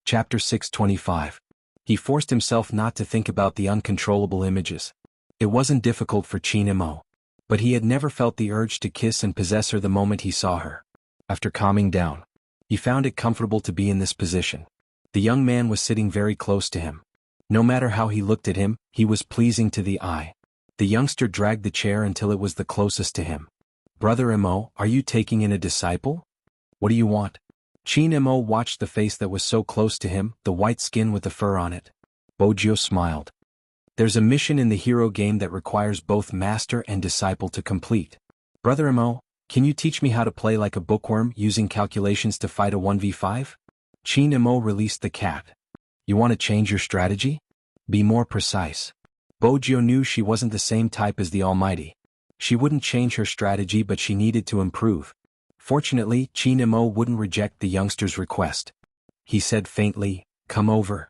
Chapter 625. He forced himself not to think about the uncontrollable images. It wasn't difficult for Qianmo, but he had never felt the urge to kiss and possess her the moment he saw her. After calming down, he found it comfortable to be in this position. The young man was sitting very close to him. No matter how he looked at him, he was pleasing to the eye. The youngster dragged the chair until it was the closest to him. "Brother Imo, are you taking in a disciple? What do you want?" Qianmo watched the face that was so close to him, the white skin with the fur on it. Bojio smiled. "There's a mission in the hero game that requires both master and disciple to complete. Brother Imo, can you teach me how to play like a bookworm using calculations to fight a 1v5? Qianmo released the cat. "You want to change your strategy? Be more precise." Bojio knew she wasn't the same type as the Almighty. She wouldn't change her strategy, but she needed to improve. Fortunately, Qianmo wouldn't reject the youngster's request. He said faintly, "Come over."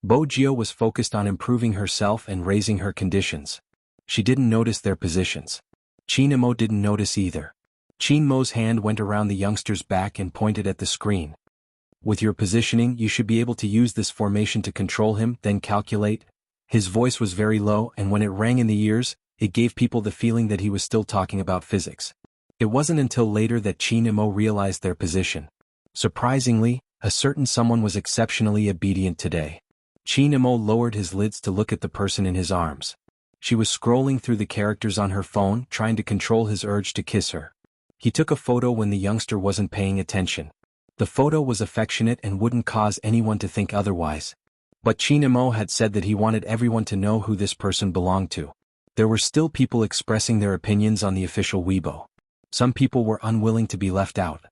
Bojio was focused on improving herself and raising her conditions. She didn't notice their positions. Qianmo didn't notice either. Qianmo's hand went around the youngster's back and pointed at the screen. "With your positioning, you should be able to use this formation to control him, then calculate." His voice was very low, and when it rang in the ears, it gave people the feeling that he was still talking about physics. It wasn't until later that Qianmo realized their position. Surprisingly, a certain someone was exceptionally obedient today. Qianmo lowered his lids to look at the person in his arms. She was scrolling through the characters on her phone, trying to control his urge to kiss her. He took a photo when the youngster wasn't paying attention. The photo was affectionate and wouldn't cause anyone to think otherwise. But Qianmo had said that he wanted everyone to know who this person belonged to. There were still people expressing their opinions on the official Weibo. Some people were unwilling to be left out.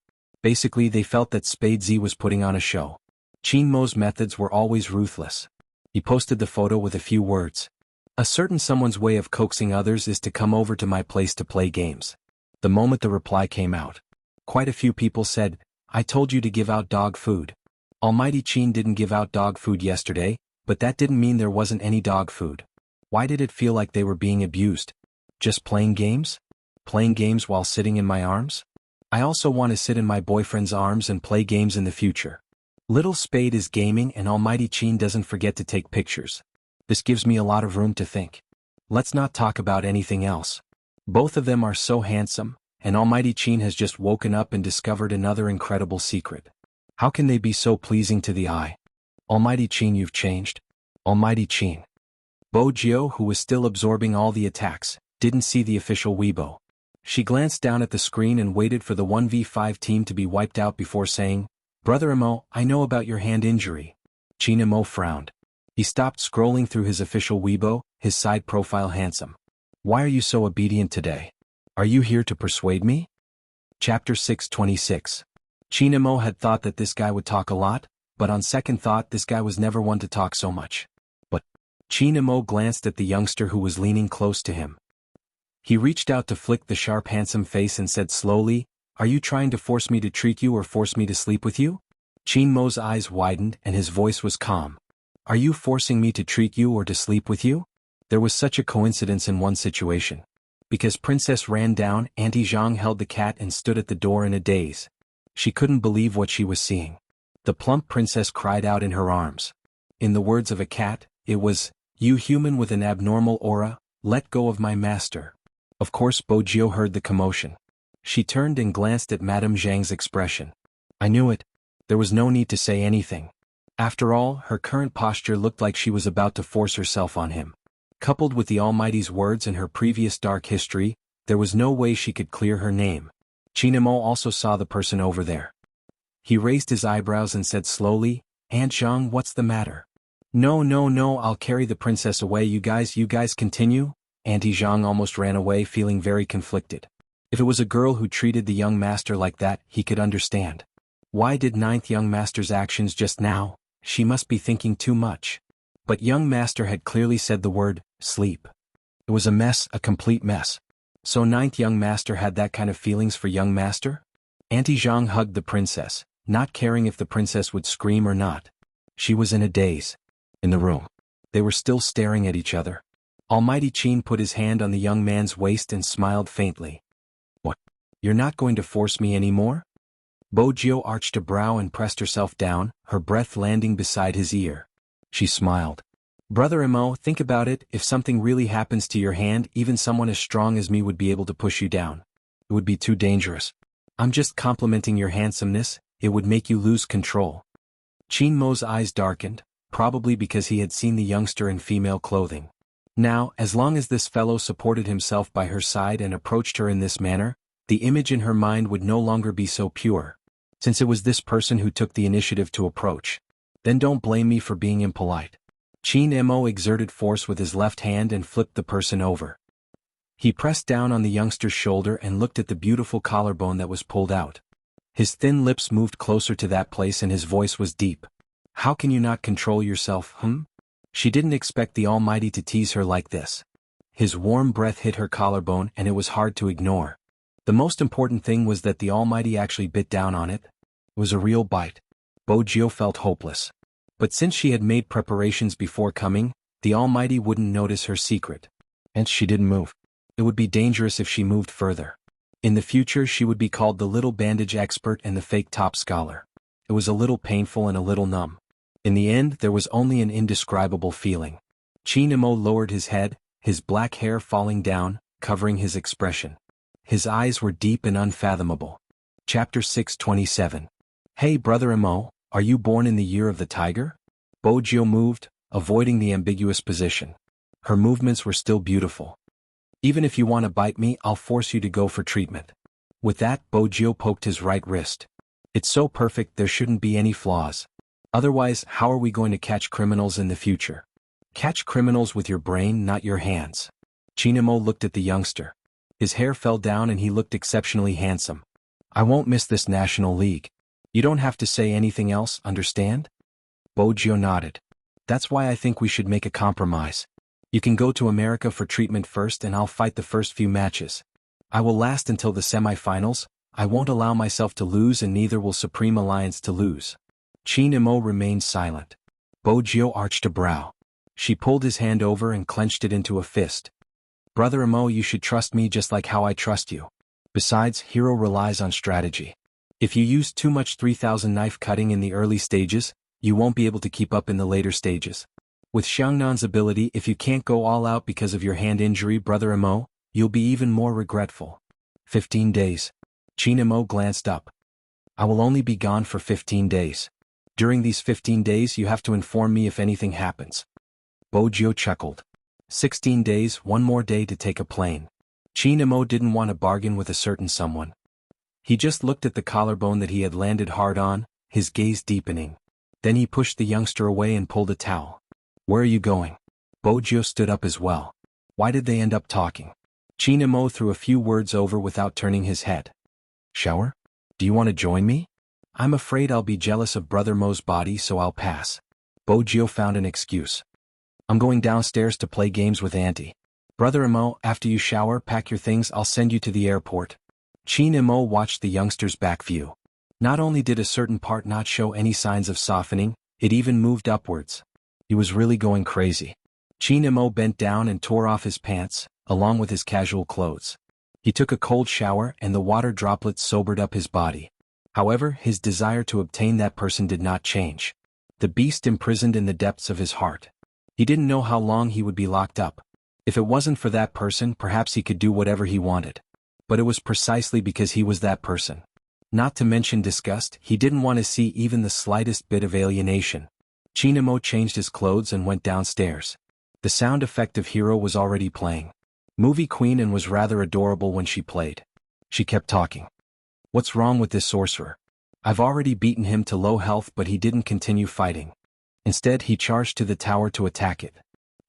Basically, they felt that Spade Z was putting on a show. Qianmo's methods were always ruthless. He posted the photo with a few words. "A certain someone's way of coaxing others is to come over to my place to play games." The moment the reply came out, quite a few people said, "I told you to give out dog food." Almighty Qin didn't give out dog food yesterday, but that didn't mean there wasn't any dog food. Why did it feel like they were being abused? Just playing games? Playing games while sitting in my arms? I also want to sit in my boyfriend's arms and play games in the future. Little Spade is gaming and Almighty Qin doesn't forget to take pictures. This gives me a lot of room to think. Let's not talk about anything else. Both of them are so handsome, and Almighty Qin has just woken up and discovered another incredible secret. How can they be so pleasing to the eye? Almighty Qin, you've changed. Almighty Qin. Bojio, who was still absorbing all the attacks, didn't see the official Weibo. She glanced down at the screen and waited for the 1v5 team to be wiped out before saying, "Brother Imo, I know about your hand injury." Qianmo frowned. He stopped scrolling through his official Weibo, his side profile handsome. "Why are you so obedient today? Are you here to persuade me?" Chapter 626. Qianmo had thought that this guy would talk a lot, but on second thought this guy was never one to talk so much. But Qianmo glanced at the youngster who was leaning close to him. He reached out to flick the sharp handsome face and said slowly, "Are you trying to force me to treat you or force me to sleep with you?" Qianmo's eyes widened and his voice was calm. "Are you forcing me to treat you or to sleep with you?" There was such a coincidence in one situation. Because Princess ran down, Auntie Zhang held the cat and stood at the door in a daze. She couldn't believe what she was seeing. The plump princess cried out in her arms. In the words of a cat, it was, "You human with an abnormal aura, let go of my master." Of course Bojio heard the commotion. She turned and glanced at Madame Zhang's expression. "I knew it. There was no need to say anything." After all, her current posture looked like she was about to force herself on him. Coupled with the Almighty's words and her previous dark history, there was no way she could clear her name. Qianmo also saw the person over there. He raised his eyebrows and said slowly, "Aunt Zhang, what's the matter?" No, I'll carry the princess away. You guys continue." Auntie Zhang almost ran away, feeling very conflicted. If it was a girl who treated the young master like that, he could understand. Why did ninth young master's actions just now? She must be thinking too much. But young master had clearly said the word, sleep. It was a mess, a complete mess. So ninth young master had that kind of feelings for young master? Auntie Zhang hugged the princess, not caring if the princess would scream or not. She was in a daze. In the room, they were still staring at each other. Almighty Qin put his hand on the young man's waist and smiled faintly. "What? You're not going to force me anymore?" Bo Jiao arched a brow and pressed herself down, her breath landing beside his ear. She smiled. Brother Imo, think about it, if something really happens to your hand, even someone as strong as me would be able to push you down. It would be too dangerous. I'm just complimenting your handsomeness, it would make you lose control. Qin Mo's eyes darkened, probably because he had seen the youngster in female clothing. Now, as long as this fellow supported himself by her side and approached her in this manner, the image in her mind would no longer be so pure. Since it was this person who took the initiative to approach. Then don't blame me for being impolite. Qin Mo exerted force with his left hand and flipped the person over. He pressed down on the youngster's shoulder and looked at the beautiful collarbone that was pulled out. His thin lips moved closer to that place and his voice was deep. How can you not control yourself, She didn't expect the Almighty to tease her like this. His warm breath hit her collarbone and it was hard to ignore. The most important thing was that the Almighty actually bit down on it. It was a real bite. Bo Jiao felt hopeless. But since she had made preparations before coming, the Almighty wouldn't notice her secret. And she didn't move. It would be dangerous if she moved further. In the future she would be called the little bandage expert and the fake top scholar. It was a little painful and a little numb. In the end there was only an indescribable feeling. Qin Mo lowered his head, his black hair falling down, covering his expression. His eyes were deep and unfathomable. Chapter 627. Hey Brother Mo, are you born in the year of the tiger? Bo Jiao moved, avoiding the ambiguous position. Her movements were still beautiful. Even if you want to bite me, I'll force you to go for treatment. With that, Bo Jiao poked his right wrist. It's so perfect there shouldn't be any flaws. Otherwise, how are we going to catch criminals in the future? Catch criminals with your brain, not your hands. Qin Mo looked at the youngster. His hair fell down and he looked exceptionally handsome. I won't miss this National League. You don't have to say anything else, understand? Bo Jiao nodded. That's why I think we should make a compromise. You can go to America for treatment first and I'll fight the first few matches. I will last until the semi-finals. I won't allow myself to lose and neither will Supreme Alliance to lose. Qin Mo remained silent. Bo Jiao arched a brow. She pulled his hand over and clenched it into a fist. Brother Mo, you should trust me just like how I trust you. Besides, hero relies on strategy. If you use too much 3000 knife cutting in the early stages, you won't be able to keep up in the later stages. With Xianhuan's ability, if you can't go all out because of your hand injury, Brother Mo, you'll be even more regretful. 15 days. Qin Mo glanced up. I will only be gone for 15 days. During these 15 days you have to inform me if anything happens. Bo Jiao chuckled. 16 days, one more day to take a plane. Qin Mo didn't want to bargain with a certain someone. He just looked at the collarbone that he had landed hard on, his gaze deepening. Then he pushed the youngster away and pulled a towel. Where are you going? Bo Jiao stood up as well. Why did they end up talking? Qin Mo threw a few words over without turning his head. Shower? Do you want to join me? I'm afraid I'll be jealous of Brother Mo's body, so I'll pass. Bo Jiao found an excuse. I'm going downstairs to play games with Auntie. Brother Mo, after you shower, pack your things, I'll send you to the airport. Qin Mo watched the youngster's back view. Not only did a certain part not show any signs of softening, it even moved upwards. He was really going crazy. Qin Mo bent down and tore off his pants, along with his casual clothes. He took a cold shower and the water droplets sobered up his body. However, his desire to obtain that person did not change. The beast imprisoned in the depths of his heart. He didn't know how long he would be locked up. If it wasn't for that person, perhaps he could do whatever he wanted. But it was precisely because he was that person. Not to mention disgust, he didn't want to see even the slightest bit of alienation. Qin Mo changed his clothes and went downstairs. The sound effect of Hero was already playing. Movie Queen and was rather adorable when she played. She kept talking. What's wrong with this sorcerer? I've already beaten him to low health, but he didn't continue fighting. Instead, he charged to the tower to attack it.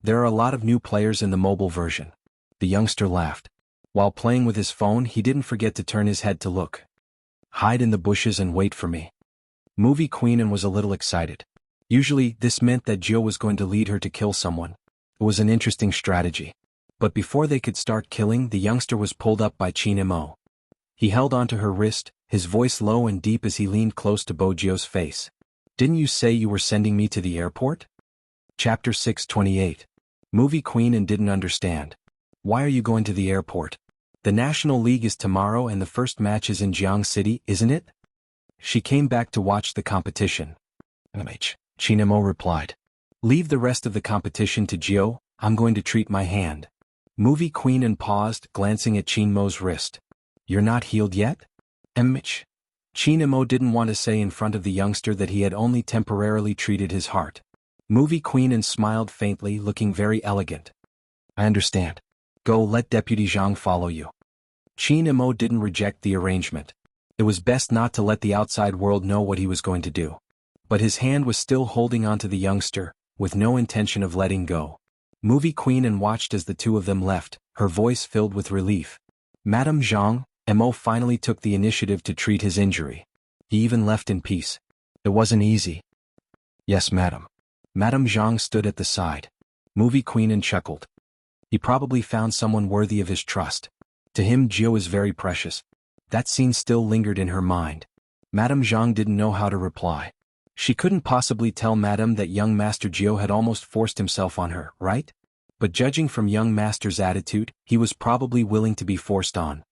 There are a lot of new players in the mobile version. The youngster laughed. While playing with his phone, he didn't forget to turn his head to look. Hide in the bushes and wait for me. Movie Queen was a little excited. Usually, this meant that Jiao was going to lead her to kill someone. It was an interesting strategy. But before they could start killing, the youngster was pulled up by Qin Mo. He held onto her wrist, his voice low and deep as he leaned close to Bo Jiao's face. Didn't you say you were sending me to the airport? Chapter 628. Movie Queen didn't understand. Why are you going to the airport? The National League is tomorrow and the first match is in Jianghu City, isn't it? She came back to watch the competition. Chinemo replied. Leave the rest of the competition to Gio, I'm going to treat my hand. Movie Queen and paused, glancing at Chinmo's wrist. You're not healed yet? Chinemo didn't want to say in front of the youngster that he had only temporarily treated his heart. Movie Queen and smiled faintly, looking very elegant. I understand. Go, let Deputy Zhang follow you. Chinemo didn't reject the arrangement. It was best not to let the outside world know what he was going to do. But his hand was still holding onto the youngster, with no intention of letting go. Movie Queen and watched as the two of them left, her voice filled with relief. Madame Zhang, Mo finally took the initiative to treat his injury. He even left in peace. It wasn't easy. Yes, madam. Madame Zhang stood at the side. Movie Queen and chuckled. He probably found someone worthy of his trust. To him, Gio is very precious. That scene still lingered in her mind. Madame Zhang didn't know how to reply. She couldn't possibly tell Madame that young Master Gio had almost forced himself on her, right? But judging from young Master's attitude, he was probably willing to be forced on.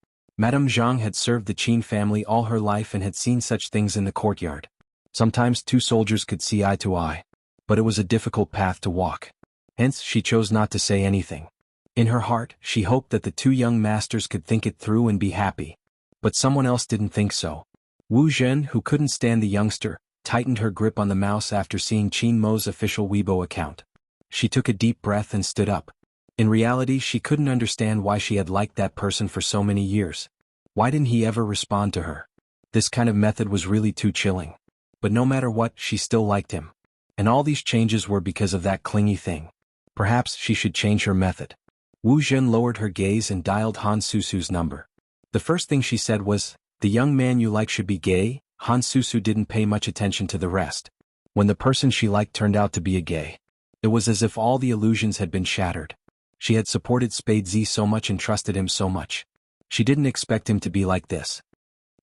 Madame Zhang had served the Qin family all her life and had seen such things in the courtyard. Sometimes two soldiers could see eye to eye. But it was a difficult path to walk. Hence, she chose not to say anything. In her heart, she hoped that the two young masters could think it through and be happy. But someone else didn't think so. Wu Zhen, who couldn't stand the youngster, tightened her grip on the mouse after seeing Qin Mo's official Weibo account. She took a deep breath and stood up. In reality, she couldn't understand why she had liked that person for so many years. Why didn't he ever respond to her? This kind of method was really too chilling. But no matter what, she still liked him. And all these changes were because of that clingy thing. Perhaps she should change her method. Wu Zhen lowered her gaze and dialed Han Susu's number. The first thing she said was, "The young man you like should be gay." Han Susu didn't pay much attention to the rest. When the person she liked turned out to be a gay, it was as if all the illusions had been shattered. She had supported Spade Z so much and trusted him so much. She didn't expect him to be like this.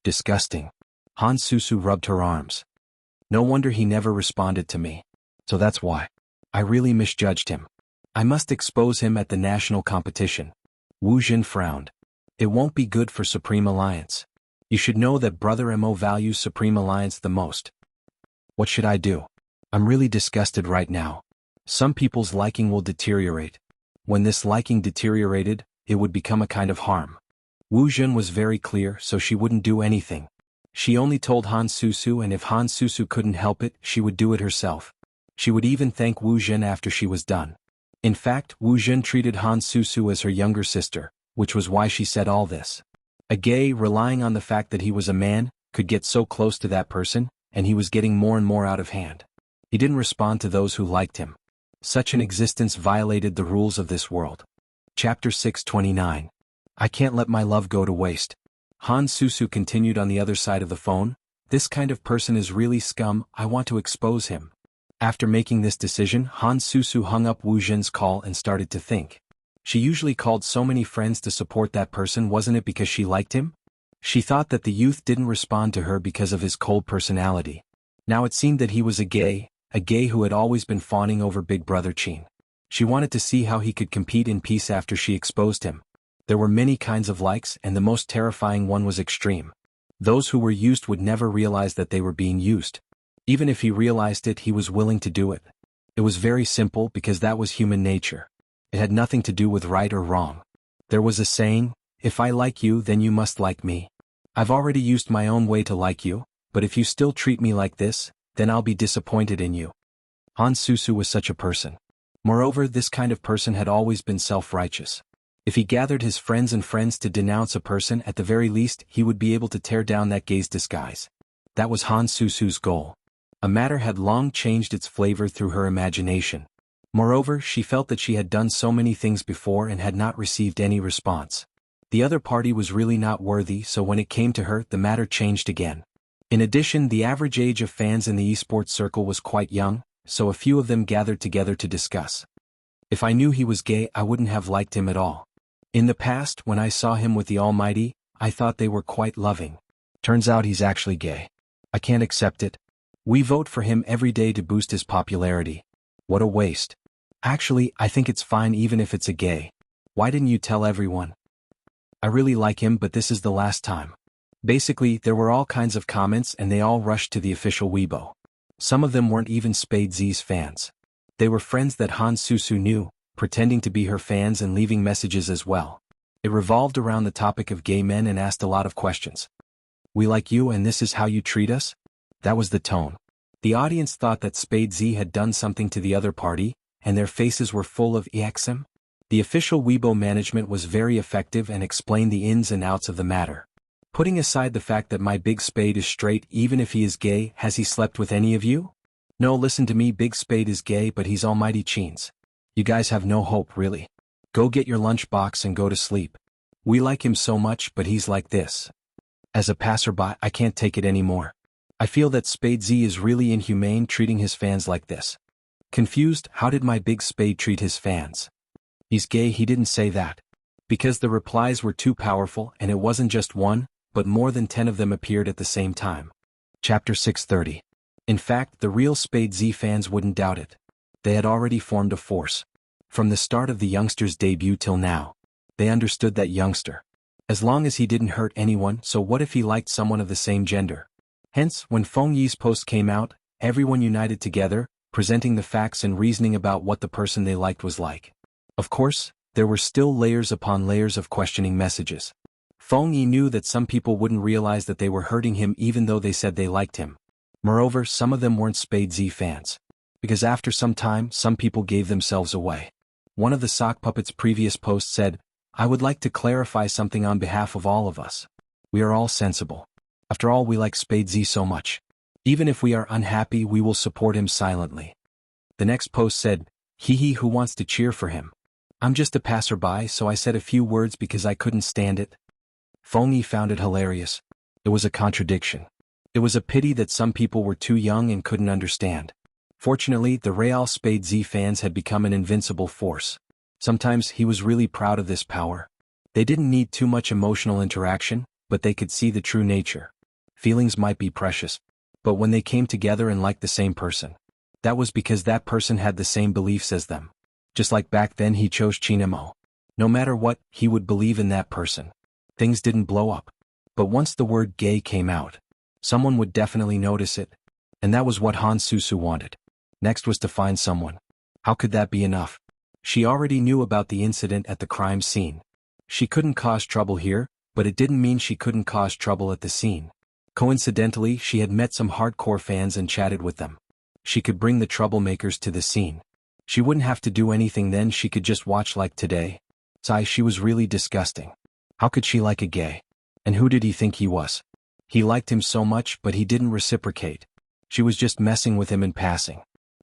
Disgusting. Han Susu rubbed her arms. No wonder he never responded to me. So that's why. I really misjudged him. I must expose him at the national competition. Wu Jin frowned. It won't be good for Supreme Alliance. You should know that Brother Mo values Supreme Alliance the most. What should I do? I'm really disgusted right now. Some people's liking will deteriorate. When this liking deteriorated, it would become a kind of harm. Wu Jin was very clear, so she wouldn't do anything. She only told Han Susu, and if Han Susu couldn't help it, she would do it herself. She would even thank Wu Jin after she was done. In fact, Wu Jin treated Han Susu as her younger sister, which was why she said all this. A gay, relying on the fact that he was a man, could get so close to that person, and he was getting more and more out of hand. He didn't respond to those who liked him. Such an existence violated the rules of this world. Chapter 629. I can't let my love go to waste. Han Susu continued on the other side of the phone. This kind of person is really scum, I want to expose him. After making this decision, Han Susu hung up Wu Jin's call and started to think. She usually called so many friends to support that person, wasn't it because she liked him? She thought that the youth didn't respond to her because of his cold personality. Now it seemed that he was a gay who had always been fawning over Big Brother Qin. She wanted to see how he could compete in peace after she exposed him. There were many kinds of likes, and the most terrifying one was extreme. Those who were used would never realize that they were being used. Even if he realized it, he was willing to do it. It was very simple because that was human nature. It had nothing to do with right or wrong. There was a saying, if I like you, then you must like me. I've already used my own way to like you, but if you still treat me like this, then I'll be disappointed in you. Han Susu was such a person. Moreover, this kind of person had always been self-righteous. If he gathered his friends to denounce a person, at the very least, he would be able to tear down that gay's disguise. That was Han Susu's goal. A matter had long changed its flavor through her imagination. Moreover, she felt that she had done so many things before and had not received any response. The other party was really not worthy, so when it came to her, the matter changed again. In addition, the average age of fans in the esports circle was quite young, so a few of them gathered together to discuss. If I knew he was gay, I wouldn't have liked him at all. In the past, when I saw him with the Almighty, I thought they were quite loving. Turns out he's actually gay. I can't accept it. We vote for him every day to boost his popularity. What a waste. Actually, I think it's fine even if it's a gay. Why didn't you tell everyone? I really like him, but this is the last time. Basically, there were all kinds of comments and they all rushed to the official Weibo. Some of them weren't even Spade Z's fans. They were friends that Han Susu knew, pretending to be her fans and leaving messages as well. It revolved around the topic of gay men and asked a lot of questions. "We like you and this is how you treat us?" That was the tone. The audience thought that Spade Z had done something to the other party, and their faces were full of xianxia. The official Weibo management was very effective and explained the ins and outs of the matter. "Putting aside the fact that my Big Spade is straight even if he is gay, has he slept with any of you? No, listen to me, Big Spade is gay but he's almighty cheens. You guys have no hope really. Go get your lunchbox and go to sleep. We like him so much but he's like this. As a passerby, I can't take it anymore. I feel that Spade Z is really inhumane treating his fans like this." Confused, how did my Big Spade treat his fans? He's gay, he didn't say that. Because the replies were too powerful and it wasn't just one, but more than 10 of them appeared at the same time. Chapter 630. In fact, the real Spade Z fans wouldn't doubt it. They had already formed a force. From the start of the youngster's debut till now. They understood that youngster. As long as he didn't hurt anyone, so what if he liked someone of the same gender? Hence, when Feng Yi's post came out, everyone united together, presenting the facts and reasoning about what the person they liked was like. Of course, there were still layers upon layers of questioning messages. Feng Yi knew that some people wouldn't realize that they were hurting him even though they said they liked him. Moreover, some of them weren't Spade Z fans. Because after some time, some people gave themselves away. One of the sock puppet's previous posts said, "I would like to clarify something on behalf of all of us. We are all sensible. After all, we like Spade Z so much. Even if we are unhappy, we will support him silently." The next post said, "He who wants to cheer for him. I'm just a passerby, so I said a few words because I couldn't stand it." Feng Yi found it hilarious. It was a contradiction. It was a pity that some people were too young and couldn't understand. Fortunately, the Real Spade Z fans had become an invincible force. Sometimes he was really proud of this power. They didn't need too much emotional interaction, but they could see the true nature. Feelings might be precious, but when they came together and liked the same person, that was because that person had the same beliefs as them. Just like back then he chose Chinemo. No matter what, he would believe in that person. Things didn't blow up. But once the word gay came out, someone would definitely notice it. And that was what Han Susu wanted. Next was to find someone. How could that be enough? She already knew about the incident at the crime scene. She couldn't cause trouble here, but it didn't mean she couldn't cause trouble at the scene. Coincidentally, she had met some hardcore fans and chatted with them. She could bring the troublemakers to the scene. She wouldn't have to do anything then, she could just watch like today. She was really disgusting. How could she like a gay? And who did he think he was? He liked him so much but he didn't reciprocate. She was just messing with him in passing.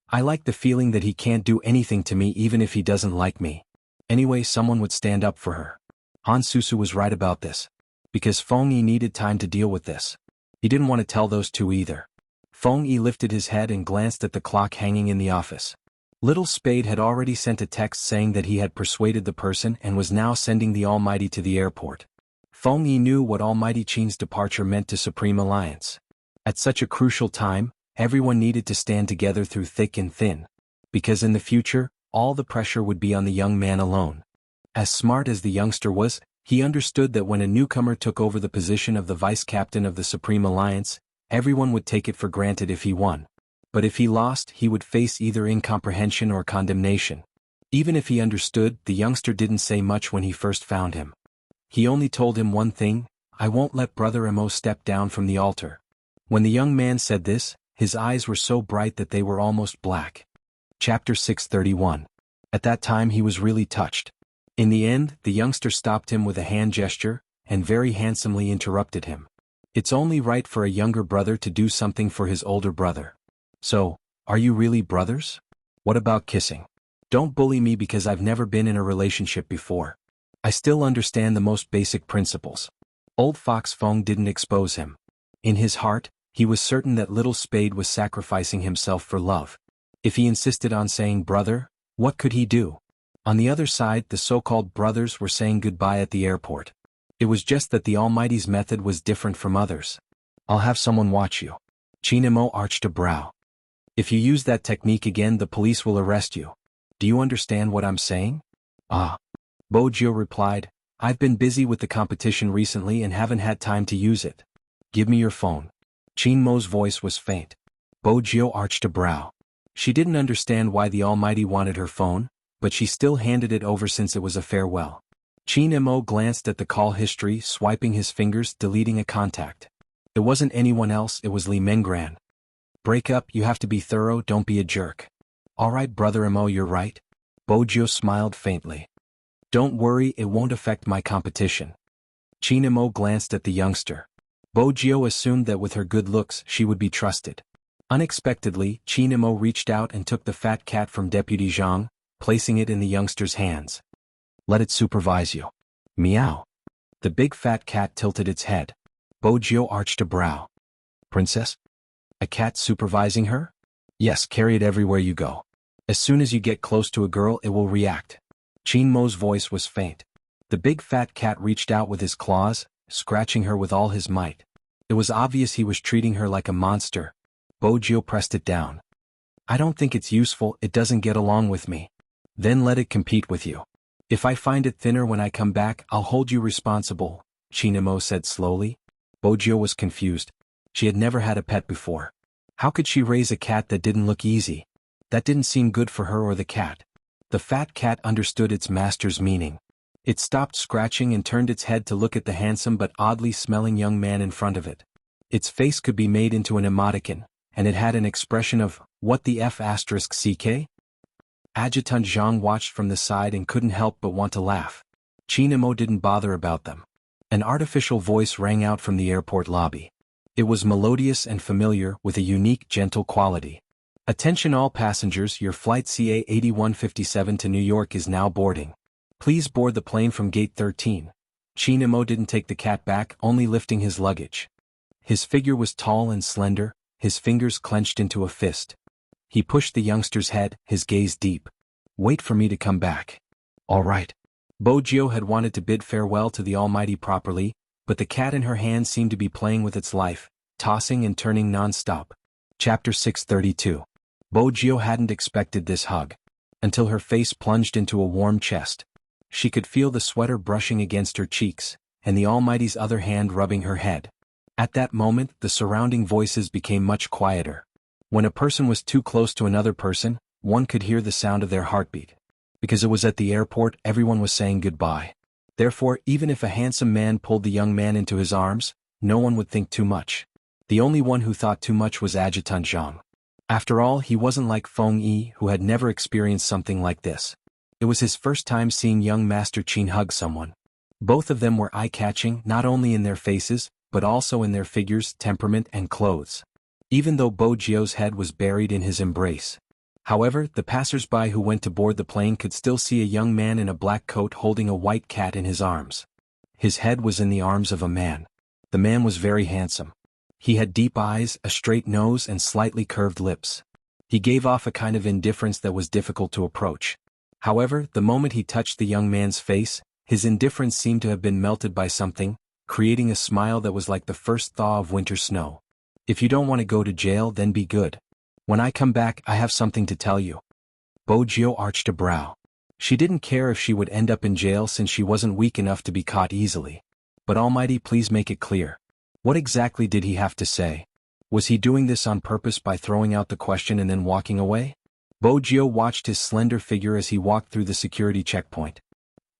I like the feeling that he can't do anything to me even if he doesn't like me. Anyway, someone would stand up for her. Han Susu was right about this. Because Feng Yi needed time to deal with this. He didn't want to tell those two either. Feng Yi lifted his head and glanced at the clock hanging in the office. Little Spade had already sent a text saying that he had persuaded the person and was now sending the Almighty to the airport. Feng Yi knew what Almighty Qin's departure meant to Supreme Alliance. At such a crucial time, everyone needed to stand together through thick and thin. Because in the future, all the pressure would be on the young man alone. As smart as the youngster was, he understood that when a newcomer took over the position of the vice-captain of the Supreme Alliance, everyone would take it for granted if he won. But if he lost, he would face either incomprehension or condemnation. Even if he understood, the youngster didn't say much when he first found him. He only told him one thing: "I won't let Brother Mo step down from the altar." When the young man said this, his eyes were so bright that they were almost black. Chapter 631. At that time he was really touched. In the end, the youngster stopped him with a hand gesture, and very handsomely interrupted him. It's only right for a younger brother to do something for his older brother. So, are you really brothers? What about kissing? Don't bully me because I've never been in a relationship before. I still understand the most basic principles. Old Fox Feng didn't expose him. In his heart, he was certain that little Spade was sacrificing himself for love. If he insisted on saying brother, what could he do? On the other side, the so-called brothers were saying goodbye at the airport. It was just that the Almighty's method was different from others. "I'll have someone watch you." Chinemo arched a brow. "If you use that technique again, the police will arrest you. Do you understand what I'm saying?" "Ah." Bojo replied, "I've been busy with the competition recently and haven't had time to use it." Give me your phone. Qin Mo's voice was faint. Bojio arched a brow. She didn't understand why the Almighty wanted her phone, but she still handed it over since it was a farewell. Qin Mo glanced at the call history, swiping his fingers, deleting a contact. It wasn't anyone else, it was Li Menggran. Break up, you have to be thorough, don't be a jerk. Alright brother Mo, you're right. Bojio smiled faintly. Don't worry, it won't affect my competition. Qin Mo glanced at the youngster. Bojio assumed that with her good looks she would be trusted. Unexpectedly, Qin Mo reached out and took the fat cat from Deputy Zhang, placing it in the youngster's hands. Let it supervise you. Meow. The big fat cat tilted its head. Bojio arched a brow. Princess? A cat supervising her? Yes, carry it everywhere you go. As soon as you get close to a girl it will react. Qin Mo's voice was faint. The big fat cat reached out with his claws, scratching her with all his might. It was obvious he was treating her like a monster. Bojio pressed it down. I don't think it's useful, it doesn't get along with me. Then let it compete with you. If I find it thinner when I come back, I'll hold you responsible, Qin Mo said slowly. Bojio was confused. She had never had a pet before. How could she raise a cat that didn't look easy? That didn't seem good for her or the cat. The fat cat understood its master's meaning. It stopped scratching and turned its head to look at the handsome but oddly smelling young man in front of it. Its face could be made into an emoticon, and it had an expression of, what the F***? Adjutant Zhang watched from the side and couldn't help but want to laugh. Qin Mo didn't bother about them. An artificial voice rang out from the airport lobby. It was melodious and familiar with a unique, gentle quality. Attention all passengers, your flight CA-8157 to New York is now boarding. Please board the plane from gate 13. Qin Mo didn't take the cat back, only lifting his luggage. His figure was tall and slender, his fingers clenched into a fist. He pushed the youngster's head, his gaze deep. Wait for me to come back. All right. Bojio had wanted to bid farewell to the Almighty properly, but the cat in her hand seemed to be playing with its life, tossing and turning non-stop. Chapter 632. Bojio hadn't expected this hug. Until her face plunged into a warm chest. She could feel the sweater brushing against her cheeks, and the Almighty's other hand rubbing her head. At that moment, the surrounding voices became much quieter. When a person was too close to another person, one could hear the sound of their heartbeat. Because it was at the airport, everyone was saying goodbye. Therefore, even if a handsome man pulled the young man into his arms, no one would think too much. The only one who thought too much was Adjutant Zhang. After all, he wasn't like Feng Yi, who had never experienced something like this. It was his first time seeing young Master Qin hug someone. Both of them were eye-catching, not only in their faces, but also in their figures, temperament, and clothes. Even though Bojio's head was buried in his embrace. However, the passers-by who went to board the plane could still see a young man in a black coat holding a white cat in his arms. His head was in the arms of a man. The man was very handsome. He had deep eyes, a straight nose, and slightly curved lips. He gave off a kind of indifference that was difficult to approach. However, the moment he touched the young man's face, his indifference seemed to have been melted by something, creating a smile that was like the first thaw of winter snow. If you don't want to go to jail, then be good. When I come back, I have something to tell you. Bojio arched a brow. She didn't care if she would end up in jail since she wasn't weak enough to be caught easily. But Almighty, please make it clear. What exactly did he have to say? Was he doing this on purpose by throwing out the question and then walking away? Bojio watched his slender figure as he walked through the security checkpoint.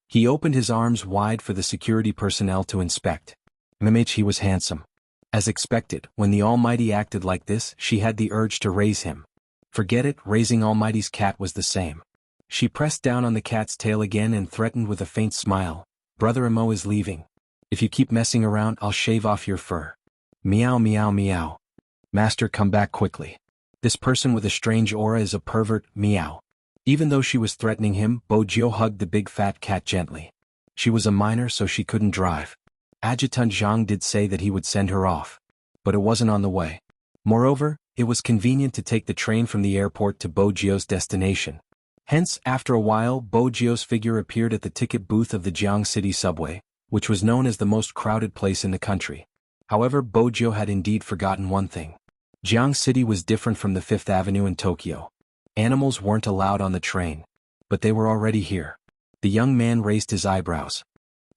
He opened his arms wide for the security personnel to inspect. He was handsome. As expected, when the Almighty acted like this, she had the urge to raise him. Forget it, raising Almighty's cat was the same. She pressed down on the cat's tail again and threatened with a faint smile. Brother Mo is leaving. If you keep messing around, I'll shave off your fur. Meow meow meow. Master, come back quickly. This person with a strange aura is a pervert, meow. Even though she was threatening him, Bojio hugged the big fat cat gently. She was a minor, so she couldn't drive. Adjutant Zhang did say that he would send her off. But it wasn't on the way. Moreover, it was convenient to take the train from the airport to Bojio's destination. Hence, after a while, Bojio's figure appeared at the ticket booth of the Jianghu City subway, which was known as the most crowded place in the country. However, Bojio had indeed forgotten one thing. Jianghu City was different from the Fifth Avenue in Tokyo. Animals weren't allowed on the train. But they were already here. The young man raised his eyebrows.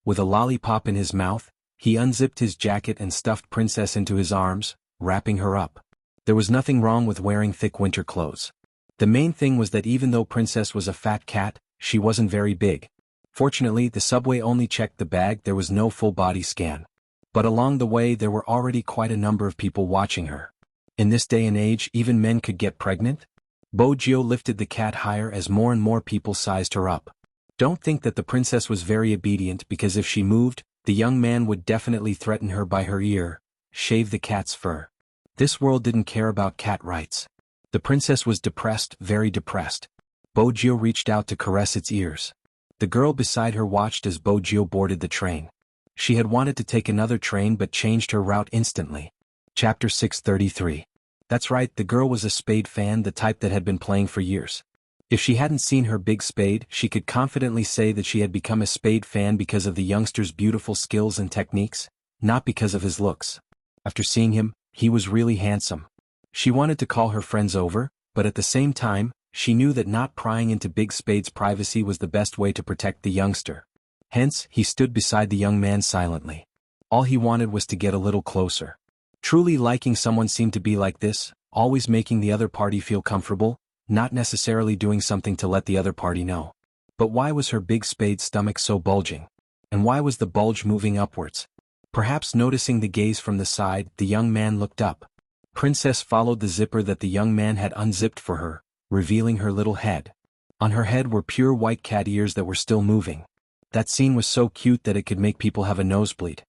With a lollipop in his mouth, He unzipped his jacket and stuffed Princess into his arms, wrapping her up. There was nothing wrong with wearing thick winter clothes. The main thing was that even though Princess was a fat cat, she wasn't very big. Fortunately, the subway only checked the bag, there was no full body scan. But along the way there were already quite a number of people watching her. In this day and age, even men could get pregnant? Bojo lifted the cat higher as more and more people sized her up. Don't think that the princess was very obedient, because if she moved, the young man would definitely threaten her by her ear, shave the cat's fur. This world didn't care about cat rights. The princess was depressed, very depressed. Bojo reached out to caress its ears. The girl beside her watched as Bojo boarded the train. She had wanted to take another train but changed her route instantly. Chapter 633. That's right, the girl was a Spade fan, the type that had been playing for years. If she hadn't seen her big Spade, she could confidently say that she had become a Spade fan because of the youngster's beautiful skills and techniques, not because of his looks. After seeing him, he was really handsome. She wanted to call her friends over, but at the same time, she knew that not prying into Big Spade's privacy was the best way to protect the youngster. Hence, he stood beside the young man silently. All he wanted was to get a little closer. Truly liking someone seemed to be like this, always making the other party feel comfortable, not necessarily doing something to let the other party know. But why was her Big Spade's stomach so bulging? And why was the bulge moving upwards? Perhaps noticing the gaze from the side, the young man looked up. Princess followed the zipper that the young man had unzipped for her, revealing her little head. On her head were pure white cat ears that were still moving. That scene was so cute that it could make people have a nosebleed.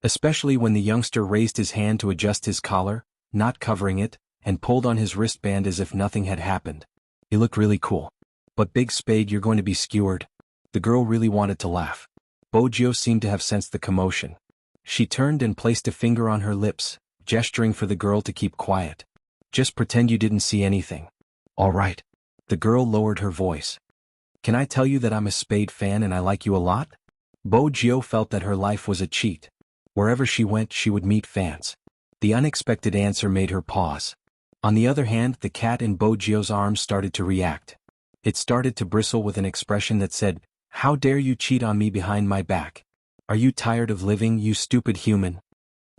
Especially when the youngster raised his hand to adjust his collar, not covering it, and pulled on his wristband as if nothing had happened. He looked really cool. But Big Spade, you're going to be skewered. The girl really wanted to laugh. Bojo seemed to have sensed the commotion. She turned and placed a finger on her lips, gesturing for the girl to keep quiet. Just pretend you didn't see anything. All right. The girl lowered her voice. Can I tell you that I'm a Spade fan and I like you a lot? Bojo felt that her life was a cheat. Wherever she went, she would meet fans. The unexpected answer made her pause. On the other hand, the cat in Bojo's arms started to react. It started to bristle with an expression that said, "How dare you cheat on me behind my back? Are you tired of living, you stupid human?"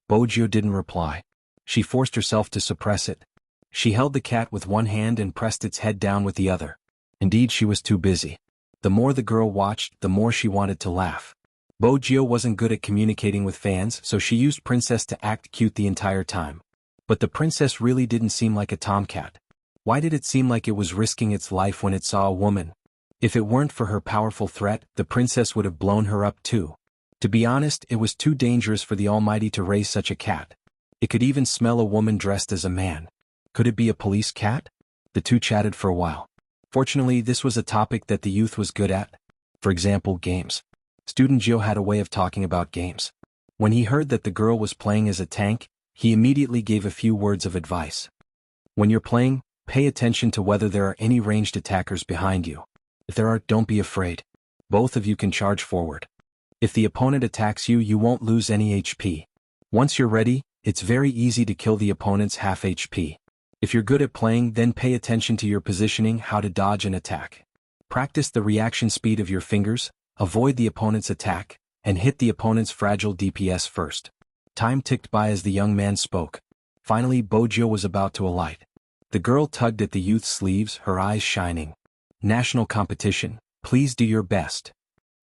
Bojo didn't reply. She forced herself to suppress it. She held the cat with one hand and pressed its head down with the other. Indeed, she was too busy. The more the girl watched, the more she wanted to laugh. Bojo wasn't good at communicating with fans, so she used Princess to act cute the entire time. But the princess really didn't seem like a tomcat. Why did it seem like it was risking its life when it saw a woman? If it weren't for her powerful threat, the princess would have blown her up too. To be honest, it was too dangerous for the Almighty to raise such a cat. It could even smell a woman dressed as a man. Could it be a police cat? The two chatted for a while. Fortunately, this was a topic that the youth was good at. For example, games. Student Joe had a way of talking about games. When he heard that the girl was playing as a tank, he immediately gave a few words of advice. When you're playing, pay attention to whether there are any ranged attackers behind you. If there are, don't be afraid. Both of you can charge forward. If the opponent attacks you, you won't lose any HP. Once you're ready, it's very easy to kill the opponent's half HP. If you're good at playing, then pay attention to your positioning, how to dodge and attack. Practice the reaction speed of your fingers, avoid the opponent's attack, and hit the opponent's fragile DPS first. Time ticked by as the young man spoke. Finally, Bojo was about to alight. The girl tugged at the youth's sleeves, her eyes shining. National competition, please do your best.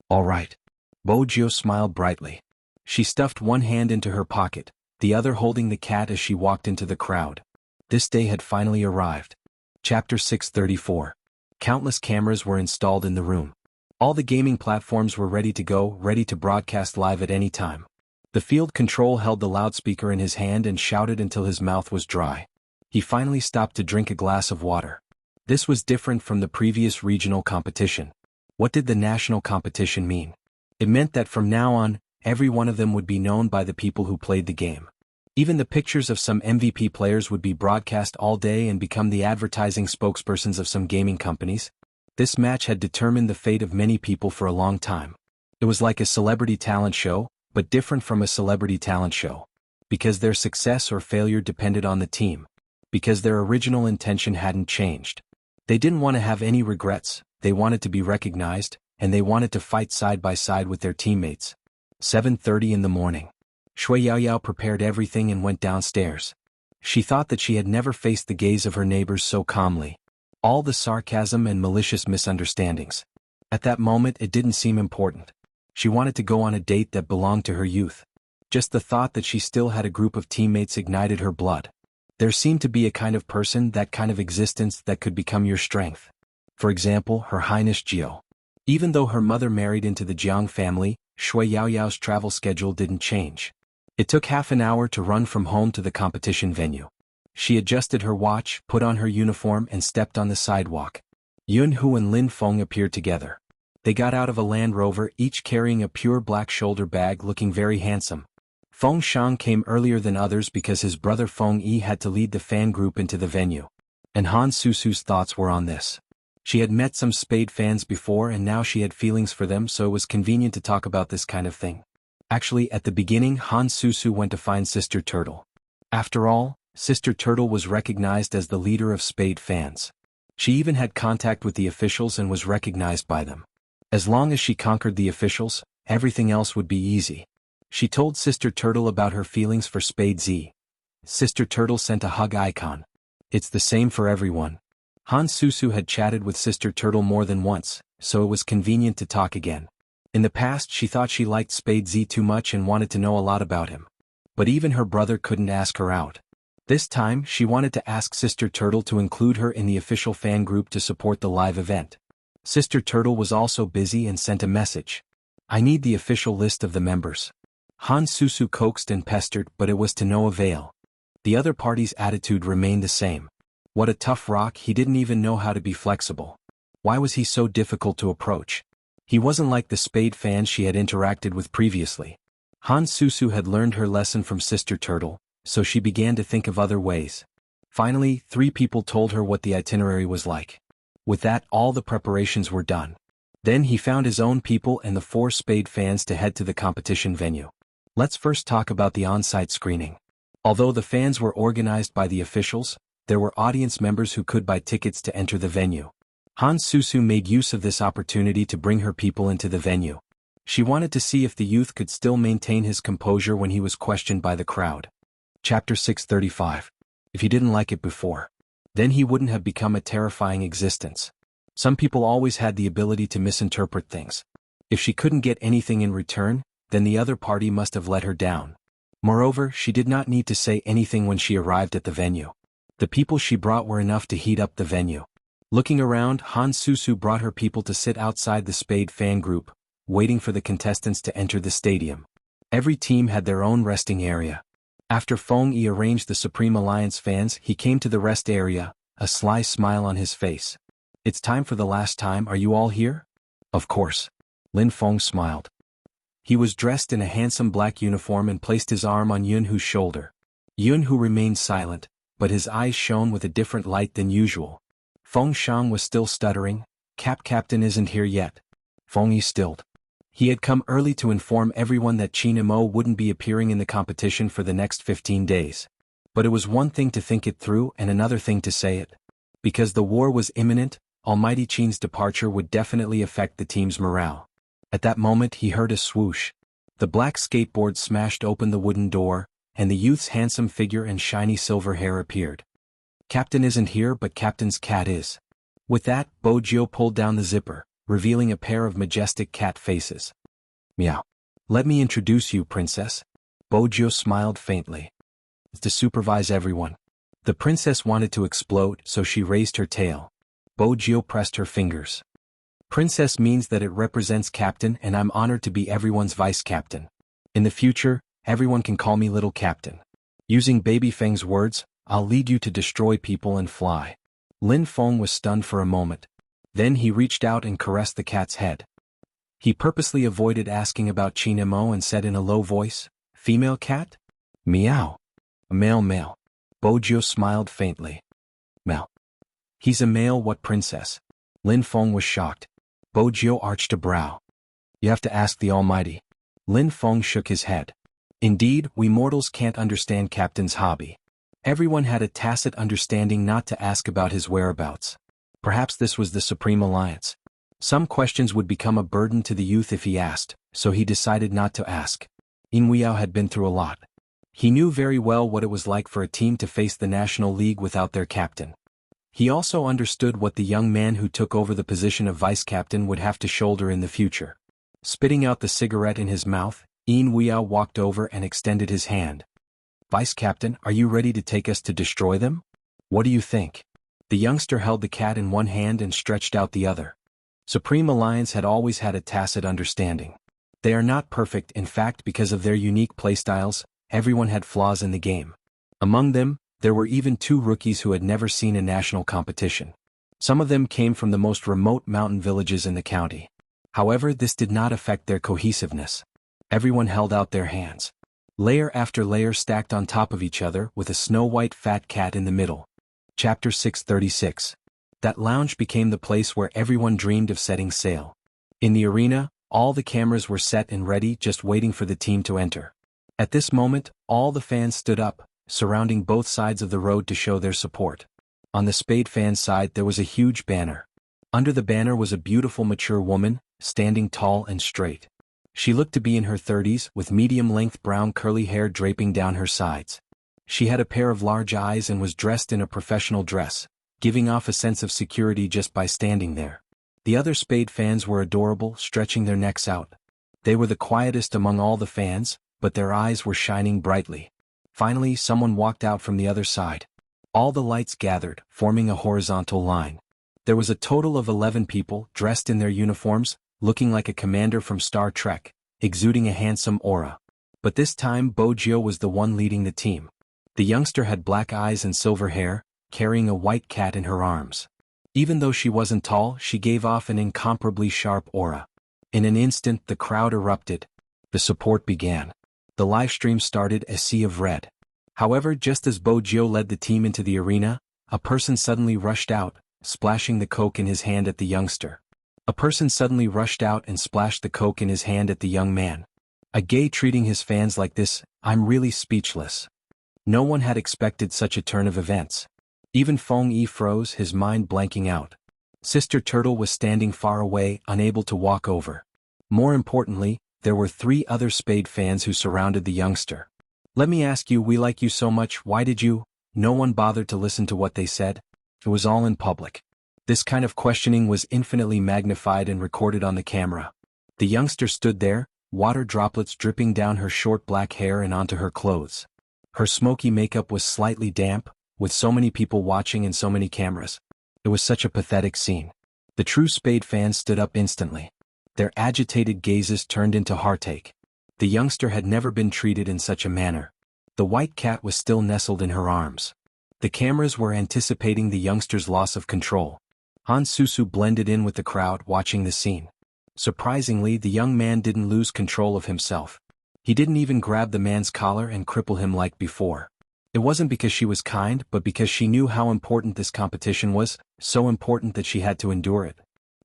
All right. Bojo smiled brightly. She stuffed one hand into her pocket, the other holding the cat as she walked into the crowd. This day had finally arrived. Chapter 634. Countless cameras were installed in the room. All the gaming platforms were ready to go, ready to broadcast live at any time. The field control held the loudspeaker in his hand and shouted until his mouth was dry. He finally stopped to drink a glass of water. This was different from the previous regional competition. What did the national competition mean? It meant that from now on, every one of them would be known by the people who played the game. Even the pictures of some MVP players would be broadcast all day and become the advertising spokespersons of some gaming companies. This match had determined the fate of many people for a long time. It was like a celebrity talent show, but different from a celebrity talent show. Because their success or failure depended on the team. Because their original intention hadn't changed. They didn't want to have any regrets, they wanted to be recognized, and they wanted to fight side by side with their teammates. 7:30 in the morning. Xiaoyao prepared everything and went downstairs. She thought that she had never faced the gaze of her neighbors so calmly. All the sarcasm and malicious misunderstandings. At that moment it didn't seem important. She wanted to go on a date that belonged to her youth. Just the thought that she still had a group of teammates ignited her blood. There seemed to be a kind of person, that kind of existence that could become your strength. For example, Her Highness Jiao. Even though her mother married into the Jiang family, Shui Yaoyao's travel schedule didn't change. It took half an hour to run from home to the competition venue. She adjusted her watch, put on her uniform and stepped on the sidewalk. Xuanhu and Lin Feng appeared together. They got out of a Land Rover, each carrying a pure black shoulder bag, looking very handsome. Feng Shang came earlier than others because his brother Feng Yi had to lead the fan group into the venue. And Han Susu's thoughts were on this. She had met some Spade fans before and now she had feelings for them, so it was convenient to talk about this kind of thing. Actually, at the beginning Han Susu went to find Sister Turtle. After all, Sister Turtle was recognized as the leader of Spade fans. She even had contact with the officials and was recognized by them. As long as she conquered the officials, everything else would be easy. She told Sister Turtle about her feelings for Spade Z. Sister Turtle sent a hug icon. It's the same for everyone. Han Susu had chatted with Sister Turtle more than once, so it was convenient to talk again. In the past she thought she liked Spade Z too much and wanted to know a lot about him. But even her brother couldn't ask her out. This time she wanted to ask Sister Turtle to include her in the official fan group to support the live event. Sister Turtle was also busy and sent a message. I need the official list of the members. Han Susu coaxed and pestered, but it was to no avail. The other party's attitude remained the same. What a tough rock, he didn't even know how to be flexible. Why was he so difficult to approach? He wasn't like the Spade fans she had interacted with previously. Han Susu had learned her lesson from Sister Turtle, so she began to think of other ways. Finally, 3 people told her what the itinerary was like. With that, all the preparations were done. Then he found his own people and the 4 Spade fans to head to the competition venue. Let's first talk about the on-site screening. Although the fans were organized by the officials, there were audience members who could buy tickets to enter the venue. Han Susu made use of this opportunity to bring her people into the venue. She wanted to see if the youth could still maintain his composure when he was questioned by the crowd. Chapter 635. If he didn't like it before, then he wouldn't have become a terrifying existence. Some people always had the ability to misinterpret things. If she couldn't get anything in return, then the other party must have let her down. Moreover, she did not need to say anything when she arrived at the venue. The people she brought were enough to heat up the venue. Looking around, Han Susu brought her people to sit outside the Spade fan group, waiting for the contestants to enter the stadium. Every team had their own resting area. After Feng Yi arranged the Supreme Alliance fans, he came to the rest area, a sly smile on his face. It's time for the last time, are you all here? Of course. Lin Feng smiled. He was dressed in a handsome black uniform and placed his arm on Yunhu's shoulder. Yunhu remained silent, but his eyes shone with a different light than usual. Feng Shang was still stuttering. Captain isn't here yet. Feng Yi stilled. He had come early to inform everyone that Qin Mo wouldn't be appearing in the competition for the next 15 days. But it was one thing to think it through and another thing to say it. Because the war was imminent, Almighty Qin's departure would definitely affect the team's morale. At that moment he heard a swoosh. The black skateboard smashed open the wooden door, and the youth's handsome figure and shiny silver hair appeared. Captain isn't here, but Captain's cat is. With that, Bojo pulled down the zipper, revealing a pair of majestic cat faces. Meow. Let me introduce you, Princess. Bojo smiled faintly. To supervise everyone. The princess wanted to explode, so she raised her tail. Bojo pressed her fingers. Princess means that it represents Captain, and I'm honored to be everyone's vice captain. In the future, everyone can call me Little Captain. Using Baby Feng's words, I'll lead you to destroy people and fly. Lin Feng was stunned for a moment. Then he reached out and caressed the cat's head. He purposely avoided asking about Qin Mo and said in a low voice, Female cat? Meow. Male. Bojo smiled faintly. Meow. He's a male, what princess? Lin Feng was shocked. Bojo arched a brow. You have to ask the Almighty. Lin Feng shook his head. Indeed, we mortals can't understand Captain's hobby. Everyone had a tacit understanding not to ask about his whereabouts. Perhaps this was the Supreme Alliance. Some questions would become a burden to the youth if he asked, so he decided not to ask. Yin Weiyao had been through a lot. He knew very well what it was like for a team to face the National League without their captain. He also understood what the young man who took over the position of vice-captain would have to shoulder in the future. Spitting out the cigarette in his mouth, Yin Weiyao walked over and extended his hand. "Vice-captain, are you ready to take us to destroy them? What do you think?" The youngster held the cat in one hand and stretched out the other. Supreme Alliance had always had a tacit understanding. They are not perfect, in fact, because of their unique playstyles, everyone had flaws in the game. Among them, there were even 2 rookies who had never seen a national competition. Some of them came from the most remote mountain villages in the county. However, this did not affect their cohesiveness. Everyone held out their hands. Layer after layer stacked on top of each other with a snow-white fat cat in the middle. Chapter 636. That lounge became the place where everyone dreamed of setting sail. In the arena, all the cameras were set and ready, just waiting for the team to enter. At this moment, all the fans stood up, surrounding both sides of the road to show their support. On the Spade fans' side there was a huge banner. Under the banner was a beautiful mature woman, standing tall and straight. She looked to be in her 30s, with medium-length brown curly hair draping down her sides. She had a pair of large eyes and was dressed in a professional dress, giving off a sense of security just by standing there. The other Spade fans were adorable, stretching their necks out. They were the quietest among all the fans, but their eyes were shining brightly. Finally, someone walked out from the other side. All the lights gathered, forming a horizontal line. There was a total of 11 people, dressed in their uniforms, looking like a commander from Star Trek, exuding a handsome aura. But this time Bo Jio was the one leading the team. The youngster had black eyes and silver hair, carrying a white cat in her arms. Even though she wasn't tall, she gave off an incomparably sharp aura. In an instant the crowd erupted. The support began. The live stream started a sea of red. However, just as Bo Jio led the team into the arena, a person suddenly rushed out, splashing the coke in his hand at the youngster. A person suddenly rushed out and splashed the coke in his hand at the young man. A gay treating his fans like this, I'm really speechless. No one had expected such a turn of events. Even Feng Yi froze, his mind blanking out. Sister Turtle was standing far away, unable to walk over. More importantly, there were 3 other Spade fans who surrounded the youngster. "Let me ask you, we like you so much, why did you?" No one bothered to listen to what they said. It was all in public. This kind of questioning was infinitely magnified and recorded on the camera. The youngster stood there, water droplets dripping down her short black hair and onto her clothes. Her smoky makeup was slightly damp, with so many people watching and so many cameras. It was such a pathetic scene. The true Spade fans stood up instantly. Their agitated gazes turned into heartache. The youngster had never been treated in such a manner. The white cat was still nestled in her arms. The cameras were anticipating the youngster's loss of control. Han Susu blended in with the crowd watching the scene. Surprisingly, the young man didn't lose control of himself. He didn't even grab the man's collar and cripple him like before. It wasn't because she was kind, but because she knew how important this competition was, so important that she had to endure it.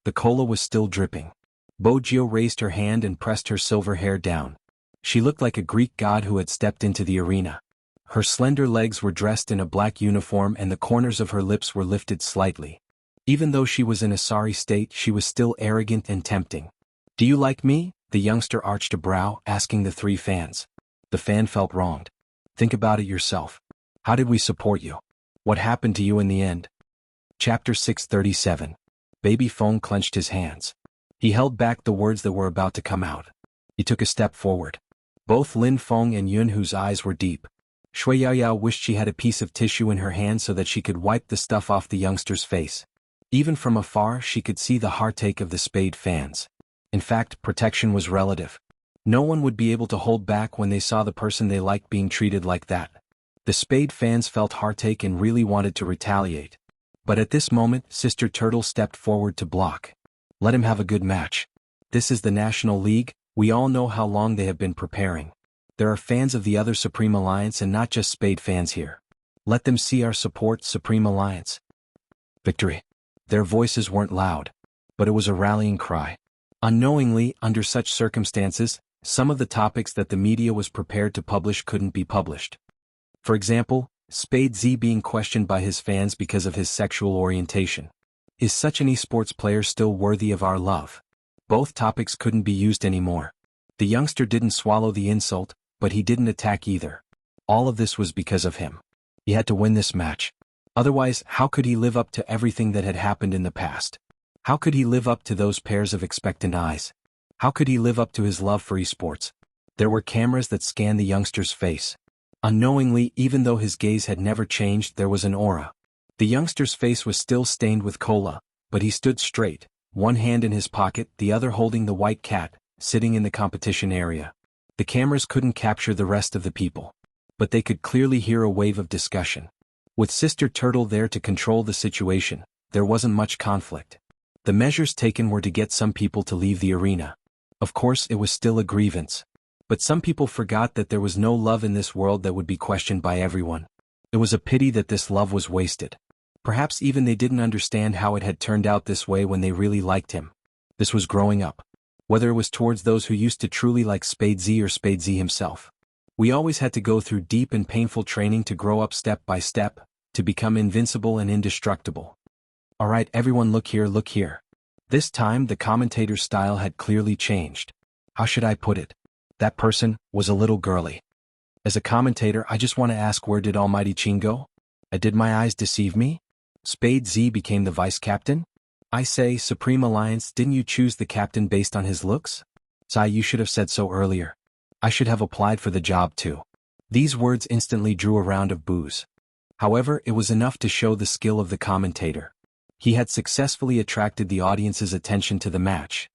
The cola was still dripping. Bo Jio raised her hand and pressed her silver hair down. She looked like a Greek god who had stepped into the arena. Her slender legs were dressed in a black uniform and the corners of her lips were lifted slightly. Even though she was in a sorry state, she was still arrogant and tempting. "Do you like me?" The youngster arched a brow, asking the 3 fans. The fan felt wronged. "Think about it yourself. How did we support you? What happened to you in the end?" Chapter 637. Baby Feng clenched his hands. He held back the words that were about to come out. He took a step forward. Both Lin Feng and Yunhu's eyes were deep. Shui Yaoyao wished she had a piece of tissue in her hand so that she could wipe the stuff off the youngster's face. Even from afar she could see the heartache of the Spade fans. In fact, protection was relative. No one would be able to hold back when they saw the person they liked being treated like that. The Spade fans felt heartache and really wanted to retaliate. But at this moment, Sister Turtle stepped forward to block. "Let him have a good match. This is the National League, we all know how long they have been preparing. There are fans of the other Supreme Alliance and not just Spade fans here. Let them see our support, Supreme Alliance." Victory. Their voices weren't loud, but it was a rallying cry. Unknowingly, under such circumstances, some of the topics that the media was prepared to publish couldn't be published. For example, Spade Z being questioned by his fans because of his sexual orientation. Is such an esports player still worthy of our love? Both topics couldn't be used anymore. The youngster didn't swallow the insult, but he didn't attack either. All of this was because of him. He had to win this match. Otherwise, how could he live up to everything that had happened in the past? How could he live up to those pairs of expectant eyes? How could he live up to his love for esports? There were cameras that scanned the youngster's face. Unknowingly, even though his gaze had never changed, there was an aura. The youngster's face was still stained with cola, but he stood straight, one hand in his pocket, the other holding the white cat, sitting in the competition area. The cameras couldn't capture the rest of the people, but they could clearly hear a wave of discussion. With Sister Turtle there to control the situation, there wasn't much conflict. The measures taken were to get some people to leave the arena. Of course, it was still a grievance. But some people forgot that there was no love in this world that would be questioned by everyone. It was a pity that this love was wasted. Perhaps even they didn't understand how it had turned out this way when they really liked him. This was growing up. Whether it was towards those who used to truly like Spade Z or Spade Z himself. We always had to go through deep and painful training to grow up step by step, to become invincible and indestructible. Alright everyone, look here, look here. This time the commentator's style had clearly changed. How should I put it? That person was a little girly. As a commentator, I just want to ask, where did Almighty Qin go? Did my eyes deceive me? Spade Z became the vice captain? I say, Supreme Alliance, didn't you choose the captain based on his looks? Sai, you should have said so earlier. I should have applied for the job too. These words instantly drew a round of boos. However, it was enough to show the skill of the commentator. He had successfully attracted the audience's attention to the match.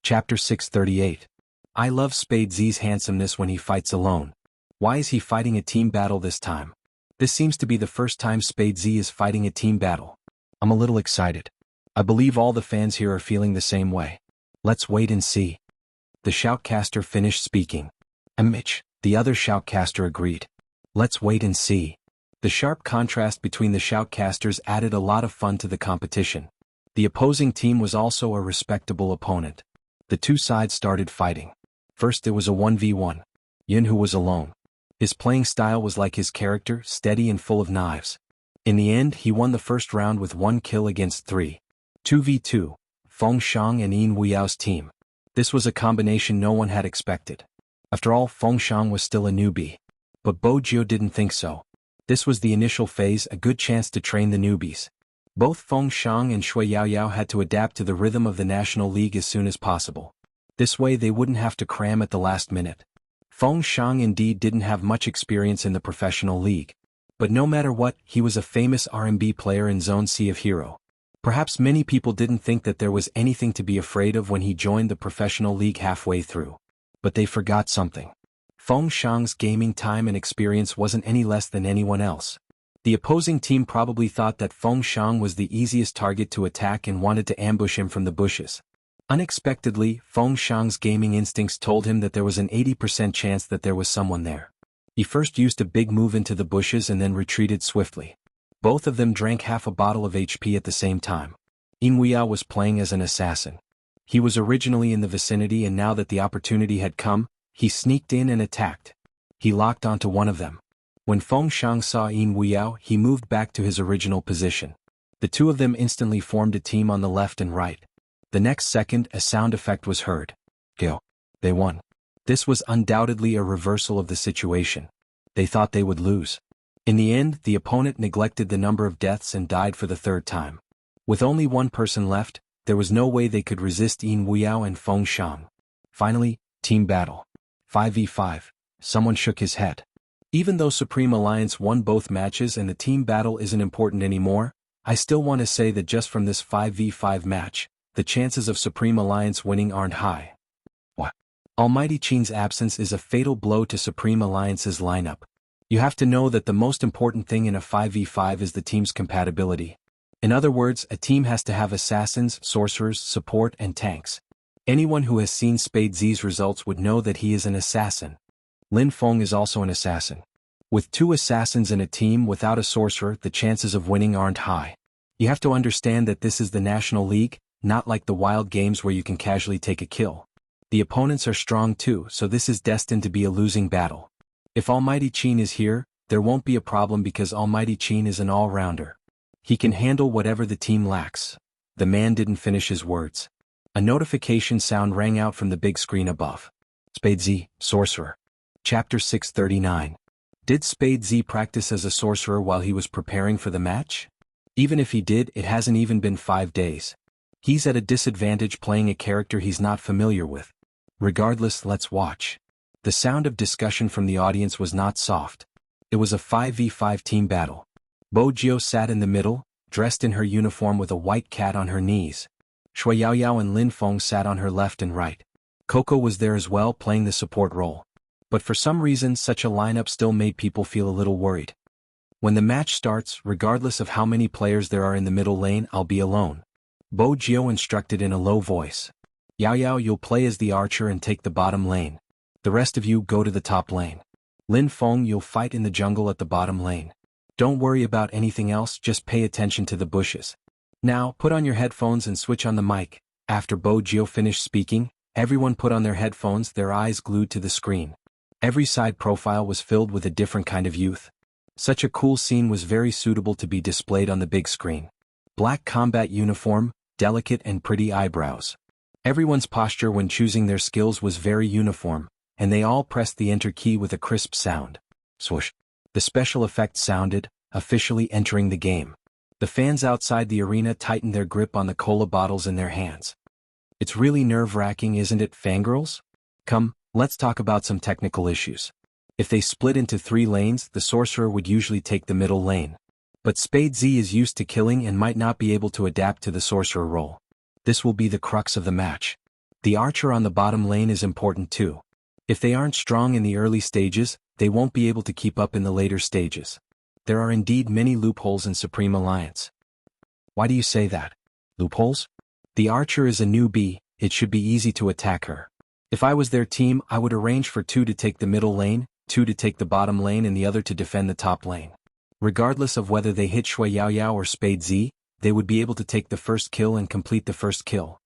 Chapter 638. I love Spade Z's handsomeness when he fights alone. Why is he fighting a team battle this time? This seems to be the first time Spade Z is fighting a team battle. I'm a little excited. I believe all the fans here are feeling the same way. Let's wait and see. The shoutcaster finished speaking. Mitch, the other shoutcaster, agreed. Let's wait and see. The sharp contrast between the shoutcasters added a lot of fun to the competition. The opposing team was also a respectable opponent. The two sides started fighting. First it was a 1v1. Xuanhu was alone. His playing style was like his character, steady and full of knives. In the end, he won the first round with 1 kill against 3. 2v2, Feng Shang and Yin Wuyao's team. This was a combination no one had expected. After all, Feng Shang was still a newbie. But Bo Jiu didn't think so. This was the initial phase, a good chance to train the newbies. Both Feng Shang and Shui Yaoyao had to adapt to the rhythm of the National League as soon as possible. This way they wouldn't have to cram at the last minute. Feng Shang indeed didn't have much experience in the professional league. But no matter what, he was a famous R&B player in Zone C of Hero. Perhaps many people didn't think that there was anything to be afraid of when he joined the professional league halfway through. But they forgot something. Feng Shang's gaming time and experience wasn't any less than anyone else. The opposing team probably thought that Feng Shang was the easiest target to attack and wanted to ambush him from the bushes. Unexpectedly, Feng Shang's gaming instincts told him that there was an 80% chance that there was someone there. He first used a big move into the bushes and then retreated swiftly. Both of them drank half a bottle of HP at the same time. Yin Wuyao was playing as an assassin. He was originally in the vicinity, and now that the opportunity had come, he sneaked in and attacked. He locked onto one of them. When Feng Shang saw Yin Wuyao, he moved back to his original position. The two of them instantly formed a team on the left and right. The next second, a sound effect was heard. Go. They won. This was undoubtedly a reversal of the situation. They thought they would lose. In the end, the opponent neglected the number of deaths and died for the third time. With only one person left, there was no way they could resist Yin Wuyao and Feng Shang. Finally, team battle. 5v5. Someone shook his head. Even though Supreme Alliance won both matches and the team battle isn't important anymore, I still want to say that just from this 5v5 match, the chances of Supreme Alliance winning aren't high. What? Almighty Qin's absence is a fatal blow to Supreme Alliance's lineup. You have to know that the most important thing in a 5v5 is the team's compatibility. In other words, a team has to have assassins, sorcerers, support, and tanks. Anyone who has seen Spade Z's results would know that he is an assassin. Lin Feng is also an assassin. With 2 assassins in a team without a sorcerer, the chances of winning aren't high. You have to understand that this is the National League, not like the wild games where you can casually take a kill. The opponents are strong too, so this is destined to be a losing battle. If Almighty Qin is here, there won't be a problem because Almighty Qin is an all-rounder. He can handle whatever the team lacks. The man didn't finish his words. A notification sound rang out from the big screen above. Spade Z, sorcerer. Chapter 639. Did Spade Z practice as a sorcerer while he was preparing for the match? Even if he did, it hasn't even been 5 days. He's at a disadvantage playing a character he's not familiar with. Regardless, let's watch. The sound of discussion from the audience was not soft. It was a 5v5 team battle. Bo Jiao sat in the middle, dressed in her uniform with a white cat on her knees. Shui Yaoyao and Lin Feng sat on her left and right. Coco was there as well, playing the support role. But for some reason, such a lineup still made people feel a little worried. When the match starts, regardless of how many players there are in the middle lane, I'll be alone. Bo Jiao instructed in a low voice. Yaoyao, you'll play as the archer and take the bottom lane. The rest of you go to the top lane. Lin Feng, you'll fight in the jungle at the bottom lane. Don't worry about anything else, just pay attention to the bushes. Now, put on your headphones and switch on the mic. After Bo Jiao finished speaking, everyone put on their headphones, their eyes glued to the screen. Every side profile was filled with a different kind of youth. Such a cool scene was very suitable to be displayed on the big screen. Black combat uniform, delicate and pretty eyebrows. Everyone's posture when choosing their skills was very uniform, and they all pressed the enter key with a crisp sound. Swoosh. The special effect sounded, officially entering the game. The fans outside the arena tightened their grip on the cola bottles in their hands. It's really nerve-wracking, isn't it, fangirls? Come, let's talk about some technical issues. If they split into 3 lanes, the sorcerer would usually take the middle lane. But Spade Z is used to killing and might not be able to adapt to the sorcerer role. This will be the crux of the match. The archer on the bottom lane is important too. If they aren't strong in the early stages, they won't be able to keep up in the later stages. There are indeed many loopholes in Supreme Alliance. Why do you say that? Loopholes? The archer is a newbie, it should be easy to attack her. If I was their team, I would arrange for 2 to take the middle lane, 2 to take the bottom lane and the other to defend the top lane. Regardless of whether they hit Shui Yaoyao or Spade Z, they would be able to take the first kill and complete the first kill.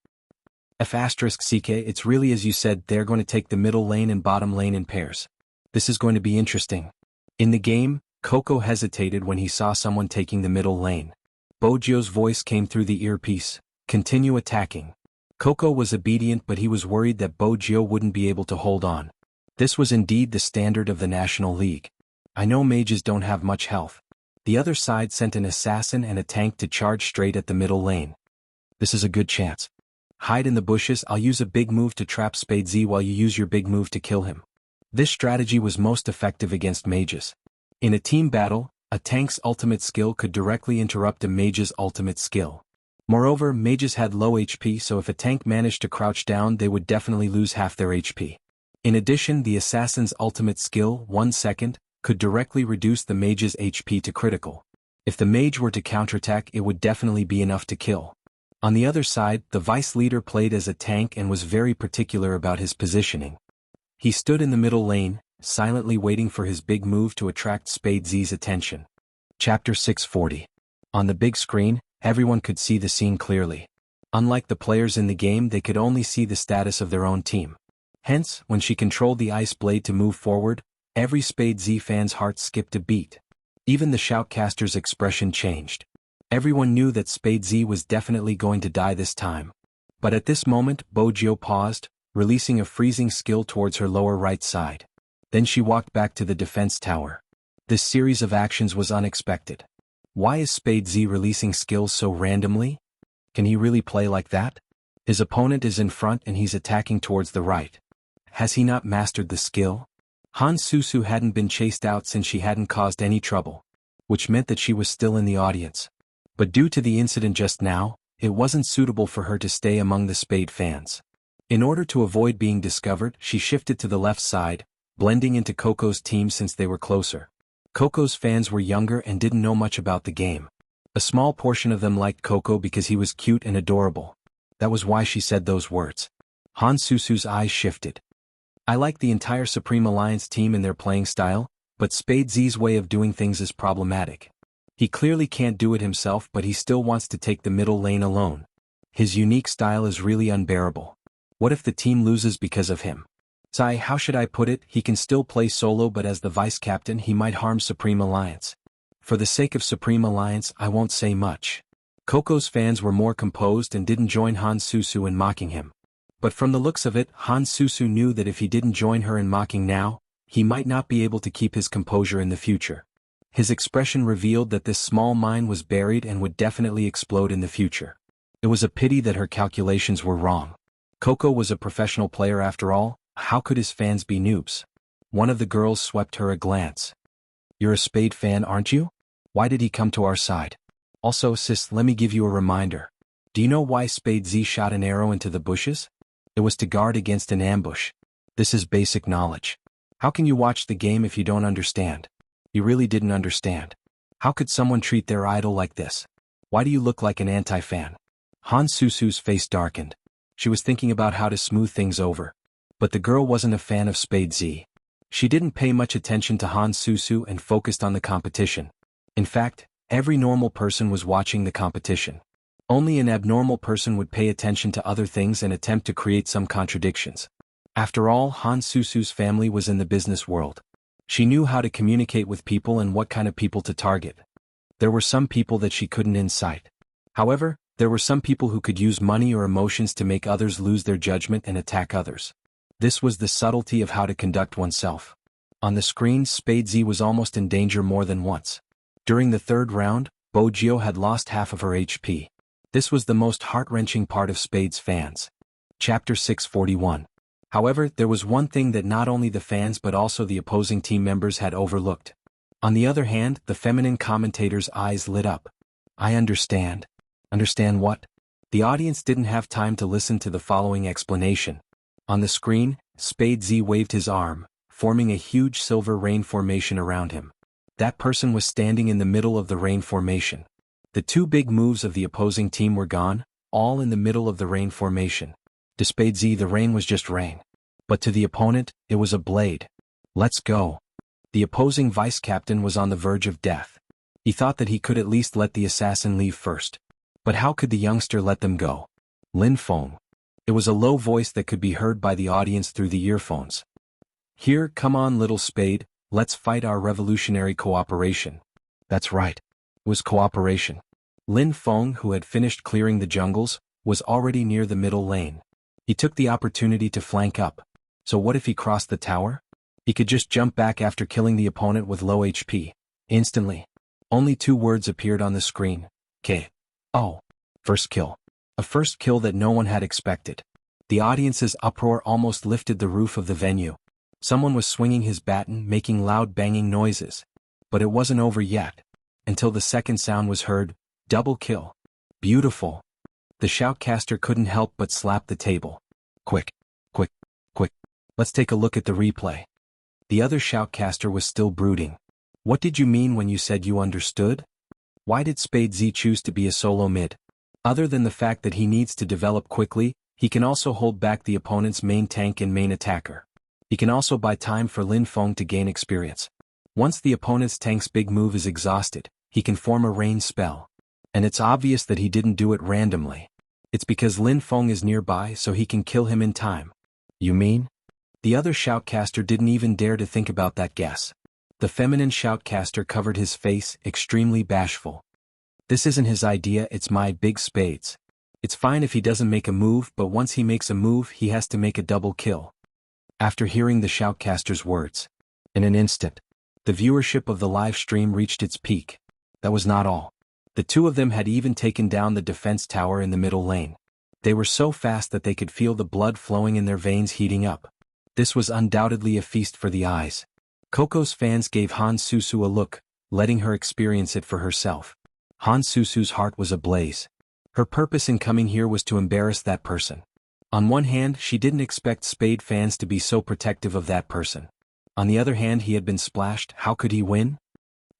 F***CK, it's really as you said, they're going to take the middle lane and bottom lane in pairs. This is going to be interesting. In the game, Coco hesitated when he saw someone taking the middle lane. Bo Jiao's voice came through the earpiece. Continue attacking. Coco was obedient, but he was worried that Bo Jiao wouldn't be able to hold on. This was indeed the standard of the National League. I know mages don't have much health. The other side sent an assassin and a tank to charge straight at the middle lane. This is a good chance. Hide in the bushes, I'll use a big move to trap Spade Z while you use your big move to kill him. This strategy was most effective against mages. In a team battle, a tank's ultimate skill could directly interrupt a mage's ultimate skill. Moreover, mages had low HP, so if a tank managed to crouch down, they would definitely lose half their HP. In addition, the assassin's ultimate skill, 1 second, could directly reduce the mage's HP to critical. If the mage were to counterattack, it would definitely be enough to kill. On the other side, the vice leader played as a tank and was very particular about his positioning. He stood in the middle lane, silently waiting for his big move to attract Spade Z's attention. Chapter 640. On the big screen, everyone could see the scene clearly. Unlike the players in the game, they could only see the status of their own team. Hence, when she controlled the ice blade to move forward, every Spade Z fan's heart skipped a beat. Even the shoutcaster's expression changed. Everyone knew that Spade Z was definitely going to die this time. But at this moment, Bo Jiao paused, releasing a freezing skill towards her lower right side. Then she walked back to the defense tower. This series of actions was unexpected. Why is Spade Z releasing skills so randomly? Can he really play like that? His opponent is in front and he's attacking towards the right. Has he not mastered the skill? Han Susu hadn't been chased out since she hadn't caused any trouble, which meant that she was still in the audience. But due to the incident just now, it wasn't suitable for her to stay among the Spade fans. In order to avoid being discovered, she shifted to the left side, blending into Coco's team since they were closer. Coco's fans were younger and didn't know much about the game. A small portion of them liked Coco because he was cute and adorable. That was why she said those words. Han Susu's eyes shifted. I like the entire Supreme Alliance team and their playing style, but Spade Z's way of doing things is problematic. He clearly can't do it himself, but he still wants to take the middle lane alone. His unique style is really unbearable. What if the team loses because of him? Sai, how should I put it? He can still play solo, but as the vice captain he might harm Supreme Alliance. For the sake of Supreme Alliance, I won't say much. Coco's fans were more composed and didn't join Han Susu in mocking him. But from the looks of it, Han Susu knew that if he didn't join her in mocking now, he might not be able to keep his composure in the future. His expression revealed that this small mine was buried and would definitely explode in the future. It was a pity that her calculations were wrong. Coco was a professional player after all. How could his fans be noobs? One of the girls swept her a glance. "You're a Spade fan, aren't you? Why did he come to our side? Also, sis, let me give you a reminder. Do you know why Spade Z shot an arrow into the bushes? It was to guard against an ambush. This is basic knowledge. How can you watch the game if you don't understand?" He really didn't understand. How could someone treat their idol like this? Why do you look like an anti-fan? Han Susu's face darkened. She was thinking about how to smooth things over. But the girl wasn't a fan of Spade Z. She didn't pay much attention to Han Susu and focused on the competition. In fact, every normal person was watching the competition. Only an abnormal person would pay attention to other things and attempt to create some contradictions. After all, Han Susu's family was in the business world. She knew how to communicate with people and what kind of people to target. There were some people that she couldn't incite. However, there were some people who could use money or emotions to make others lose their judgment and attack others. This was the subtlety of how to conduct oneself. On the screen, Spade Z was almost in danger more than once. During the third round, Bojio had lost half of her HP. This was the most heart-wrenching part of Spade's fans. Chapter 641. However, there was one thing that not only the fans but also the opposing team members had overlooked. On the other hand, the feminine commentator's eyes lit up. "I understand." Understand what? The audience didn't have time to listen to the following explanation. On the screen, Spade Z waved his arm, forming a huge silver rain formation around him. That person was standing in the middle of the rain formation. The two big moves of the opposing team were gone, all in the middle of the rain formation. To Spade Z, the rain was just rain. But to the opponent, it was a blade. "Let's go." The opposing vice-captain was on the verge of death. He thought that he could at least let the assassin leave first. But how could the youngster let them go? Lin Feng. It was a low voice that could be heard by the audience through the earphones. "Here, come on, little Spade, let's fight our revolutionary cooperation." That's right. It was cooperation. Lin Feng, who had finished clearing the jungles, was already near the middle lane. He took the opportunity to flank up. So what if he crossed the tower? He could just jump back after killing the opponent with low HP. Instantly. Only 2 words appeared on the screen. K. Oh. First kill. A first kill that no one had expected. The audience's uproar almost lifted the roof of the venue. Someone was swinging his baton, making loud banging noises. But it wasn't over yet. Until the second sound was heard. Double kill. Beautiful. The shoutcaster couldn't help but slap the table. Quick. Quick. Quick. Let's take a look at the replay. The other shoutcaster was still brooding. What did you mean when you said you understood? Why did Spade Z choose to be a solo mid? Other than the fact that he needs to develop quickly, he can also hold back the opponent's main tank and main attacker. He can also buy time for Lin Feng to gain experience. Once the opponent's tank's big move is exhausted, he can form a rain spell. And it's obvious that he didn't do it randomly. It's because Lin Feng is nearby so he can kill him in time. You mean? The other shoutcaster didn't even dare to think about that guess. The feminine shoutcaster covered his face, extremely bashful. This isn't his idea, it's my big Spades. It's fine if he doesn't make a move, but once he makes a move he has to make a double kill. After hearing the shoutcaster's words, in an instant, the viewership of the live stream reached its peak. That was not all. The two of them had even taken down the defense tower in the middle lane. They were so fast that they could feel the blood flowing in their veins heating up. This was undoubtedly a feast for the eyes. Coco's fans gave Han Susu a look, letting her experience it for herself. Han Susu's heart was ablaze. Her purpose in coming here was to embarrass that person. On one hand, she didn't expect Spade fans to be so protective of that person. On the other hand, he had been splashed. How could he win?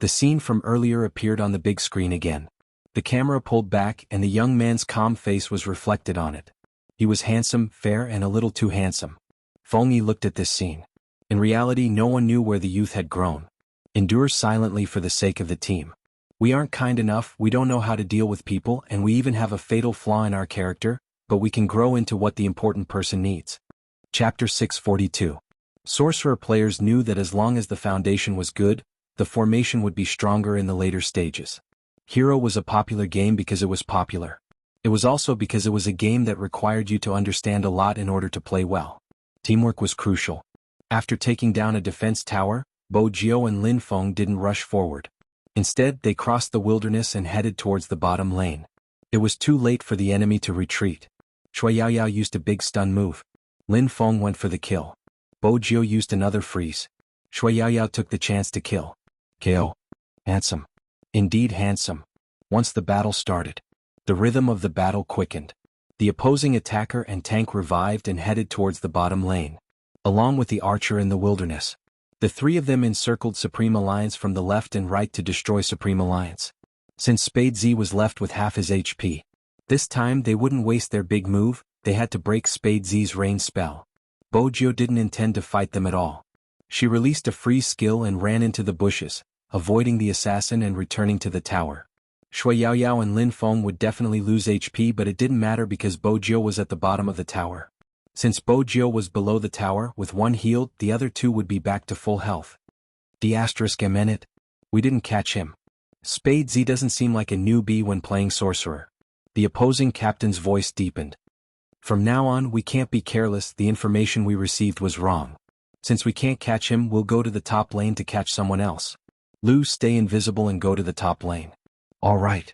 The scene from earlier appeared on the big screen again. The camera pulled back and the young man's calm face was reflected on it. He was handsome, fair, and a little too handsome. Feng Yi looked at this scene. In reality, no one knew where the youth had grown. Endure silently for the sake of the team. We aren't kind enough, we don't know how to deal with people, and we even have a fatal flaw in our character, but we can grow into what the important person needs. Chapter 642. Sorcerer players knew that as long as the foundation was good, the formation would be stronger in the later stages. Hero was a popular game because it was popular. It was also because it was a game that required you to understand a lot in order to play well. Teamwork was crucial. After taking down a defense tower, Bo Jiao and Lin Feng didn't rush forward. Instead, they crossed the wilderness and headed towards the bottom lane. It was too late for the enemy to retreat. Shui Yaoyao used a big stun move. Lin Feng went for the kill. Bo Jiao used another freeze. Shui Yaoyao took the chance to kill. KO. Handsome. Indeed handsome. Once the battle started, the rhythm of the battle quickened. The opposing attacker and tank revived and headed towards the bottom lane, along with the archer in the wilderness. The three of them encircled Supreme Alliance from the left and right to destroy Supreme Alliance. Since Spade Z was left with half his HP, this time they wouldn't waste their big move, they had to break Spade Z's rain spell. Bo Jiao didn't intend to fight them at all. She released a freeze skill and ran into the bushes, avoiding the assassin and returning to the tower. Shui Yaoyao and Lin Feng would definitely lose HP, but it didn't matter because Bo Jiao was at the bottom of the tower. Since Bo Jiao was below the tower, with one healed, the other two would be back to full health. The asterisk in it? We didn't catch him. Spade Z doesn't seem like a newbie when playing sorcerer. The opposing captain's voice deepened. From now on, we can't be careless, the information we received was wrong. Since we can't catch him, we'll go to the top lane to catch someone else. Lu, stay invisible and go to the top lane. All right.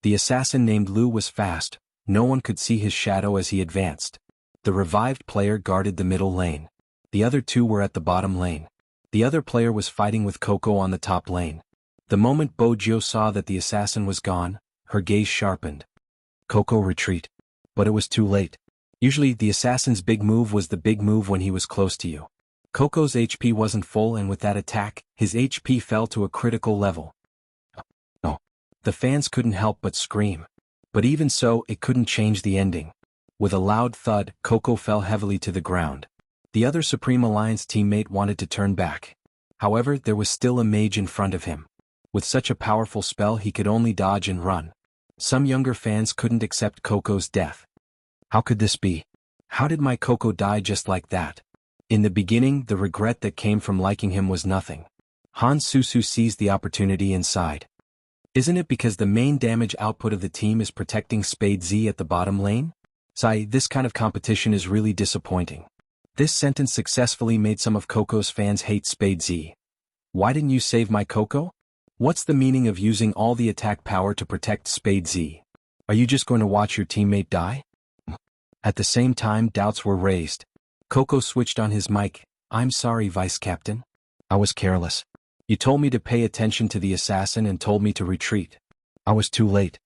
The assassin named Lu was fast, no one could see his shadow as he advanced. The revived player guarded the middle lane. The other two were at the bottom lane. The other player was fighting with Coco on the top lane. The moment Bo Jiao saw that the assassin was gone, her gaze sharpened. Coco, retreat. But it was too late. Usually the assassin's big move was the big move when he was close to you. Coco's HP wasn't full, and with that attack, his HP fell to a critical level. No. The fans couldn't help but scream. But even so, it couldn't change the ending. With a loud thud, Coco fell heavily to the ground. The other Supreme Alliance teammate wanted to turn back. However, there was still a mage in front of him. With such a powerful spell, he could only dodge and run. Some younger fans couldn't accept Coco's death. How could this be? How did my Coco die just like that? In the beginning, the regret that came from liking him was nothing. Han Susu seized the opportunity and sighed. Isn't it because the main damage output of the team is protecting Spade Z at the bottom lane? Sigh, this kind of competition is really disappointing. This sentence successfully made some of Coco's fans hate Spade Z. Why didn't you save my Coco? What's the meaning of using all the attack power to protect Spade Z? Are you just going to watch your teammate die? At the same time, doubts were raised. Coco switched on his mic. I'm sorry, Vice Captain. I was careless. You told me to pay attention to the assassin and told me to retreat. I was too late.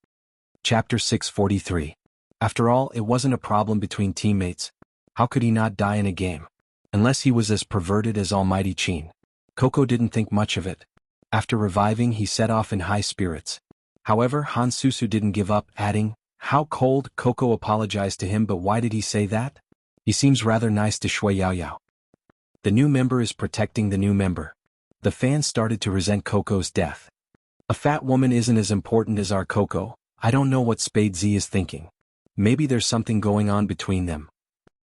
Chapter 643. After all, it wasn't a problem between teammates. How could he not die in a game? Unless he was as perverted as Almighty Qin. Coco didn't think much of it. After reviving, he set off in high spirits. However, Han Susu didn't give up, adding, "How cold." Coco apologized to him, but why did he say that? He seems rather nice to Shui Yaoyao. The new member is protecting the new member. The fans started to resent Coco's death. A fat woman isn't as important as our Coco. I don't know what Spade Z is thinking. Maybe there's something going on between them.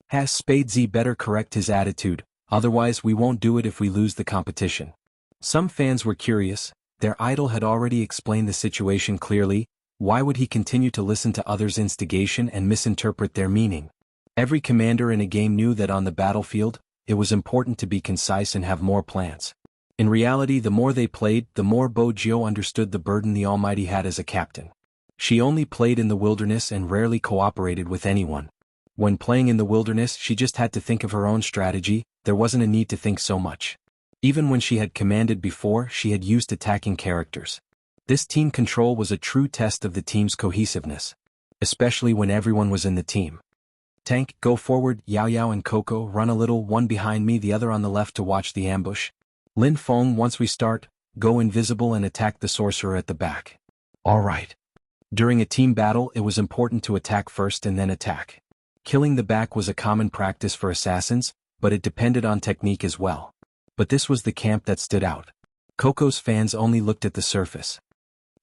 Has Spade Z better correct his attitude, otherwise we won't do it if we lose the competition. Some fans were curious. Their idol had already explained the situation clearly. Why would he continue to listen to others' instigation and misinterpret their meaning? Every commander in a game knew that on the battlefield, it was important to be concise and have more plans. In reality, the more they played, the more Bo Jiao understood the burden the Almighty had as a captain. She only played in the wilderness and rarely cooperated with anyone. When playing in the wilderness, she just had to think of her own strategy. There wasn't a need to think so much. Even when she had commanded before, she had used attacking characters. This team control was a true test of the team's cohesiveness, especially when everyone was in the team. Tank, go forward. Yaoyao and Coco, run a little, one behind me, the other on the left to watch the ambush. Lin Feng, once we start, go invisible and attack the sorcerer at the back. All right. During a team battle, it was important to attack first and then attack. Killing the back was a common practice for assassins, but it depended on technique as well. But this was the camp that stood out. Coco's fans only looked at the surface.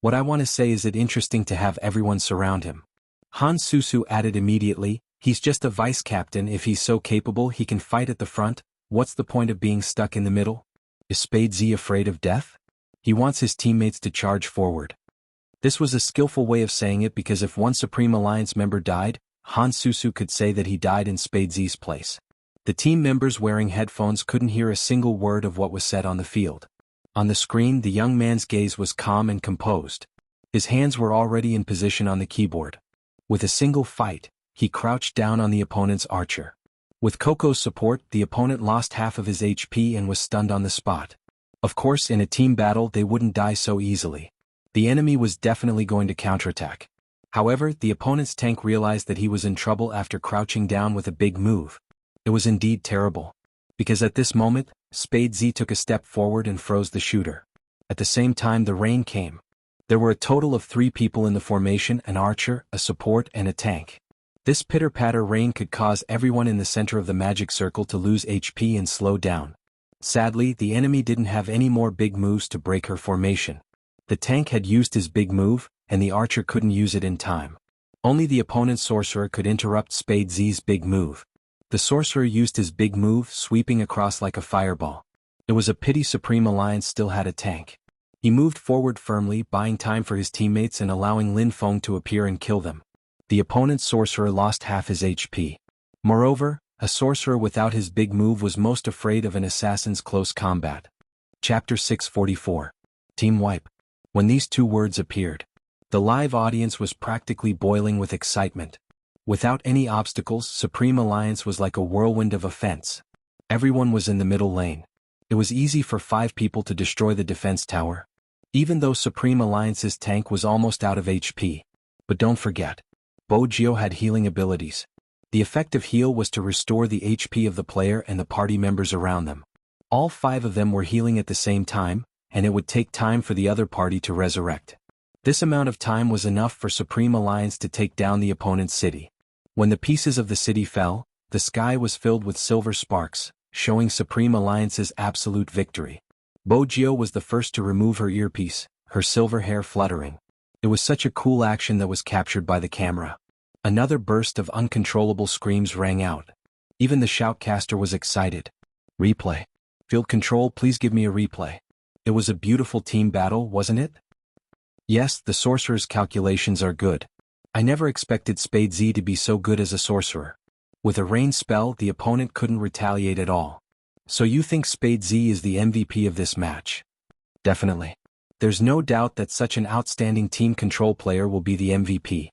What I want to say is it interesting to have everyone surround him. Han Susu added immediately, he's just a vice captain. If he's so capable he can fight at the front, what's the point of being stuck in the middle? Is Spade Z afraid of death? He wants his teammates to charge forward. This was a skillful way of saying it because if one Supreme Alliance member died, Han Susu could say that he died in Spade Z's place. The team members wearing headphones couldn't hear a single word of what was said on the field. On the screen, the young man's gaze was calm and composed. His hands were already in position on the keyboard. With a single fight, he crouched down on the opponent's archer. With Coco's support, the opponent lost half of his HP and was stunned on the spot. Of course, in a team battle they wouldn't die so easily. The enemy was definitely going to counterattack. However, the opponent's tank realized that he was in trouble after crouching down with a big move. It was indeed terrible. Because at this moment, Spade Z took a step forward and froze the shooter. At the same time the rain came. There were a total of 3 people in the formation: an archer, a support, and a tank. This pitter-patter rain could cause everyone in the center of the magic circle to lose HP and slow down. Sadly, the enemy didn't have any more big moves to break her formation. The tank had used his big move, and the archer couldn't use it in time. Only the opponent's sorcerer could interrupt Spade Z's big move. The sorcerer used his big move, sweeping across like a fireball. It was a pity Supreme Alliance still had a tank. He moved forward firmly, buying time for his teammates and allowing Lin Feng to appear and kill them. The opponent's sorcerer lost half his HP. Moreover, a sorcerer without his big move was most afraid of an assassin's close combat. Chapter 644. Team Wipe. When these 2 words appeared, the live audience was practically boiling with excitement. Without any obstacles, Supreme Alliance was like a whirlwind of offense. Everyone was in the middle lane. It was easy for 5 people to destroy the defense tower. Even though Supreme Alliance's tank was almost out of HP. But don't forget, Bo Jio had healing abilities. The effective heal was to restore the HP of the player and the party members around them. All 5 of them were healing at the same time, and it would take time for the other party to resurrect. This amount of time was enough for Supreme Alliance to take down the opponent's city. When the pieces of the city fell, the sky was filled with silver sparks, showing Supreme Alliance's absolute victory. Bo Jio was the first to remove her earpiece, her silver hair fluttering. It was such a cool action that was captured by the camera. Another burst of uncontrollable screams rang out. Even the shoutcaster was excited. Replay. Field control, please give me a replay. It was a beautiful team battle, wasn't it? Yes, the sorcerer's calculations are good. I never expected Spade Z to be so good as a sorcerer. With a rain spell, the opponent couldn't retaliate at all. So you think Spade Z is the MVP of this match? Definitely. There's no doubt that such an outstanding team control player will be the MVP.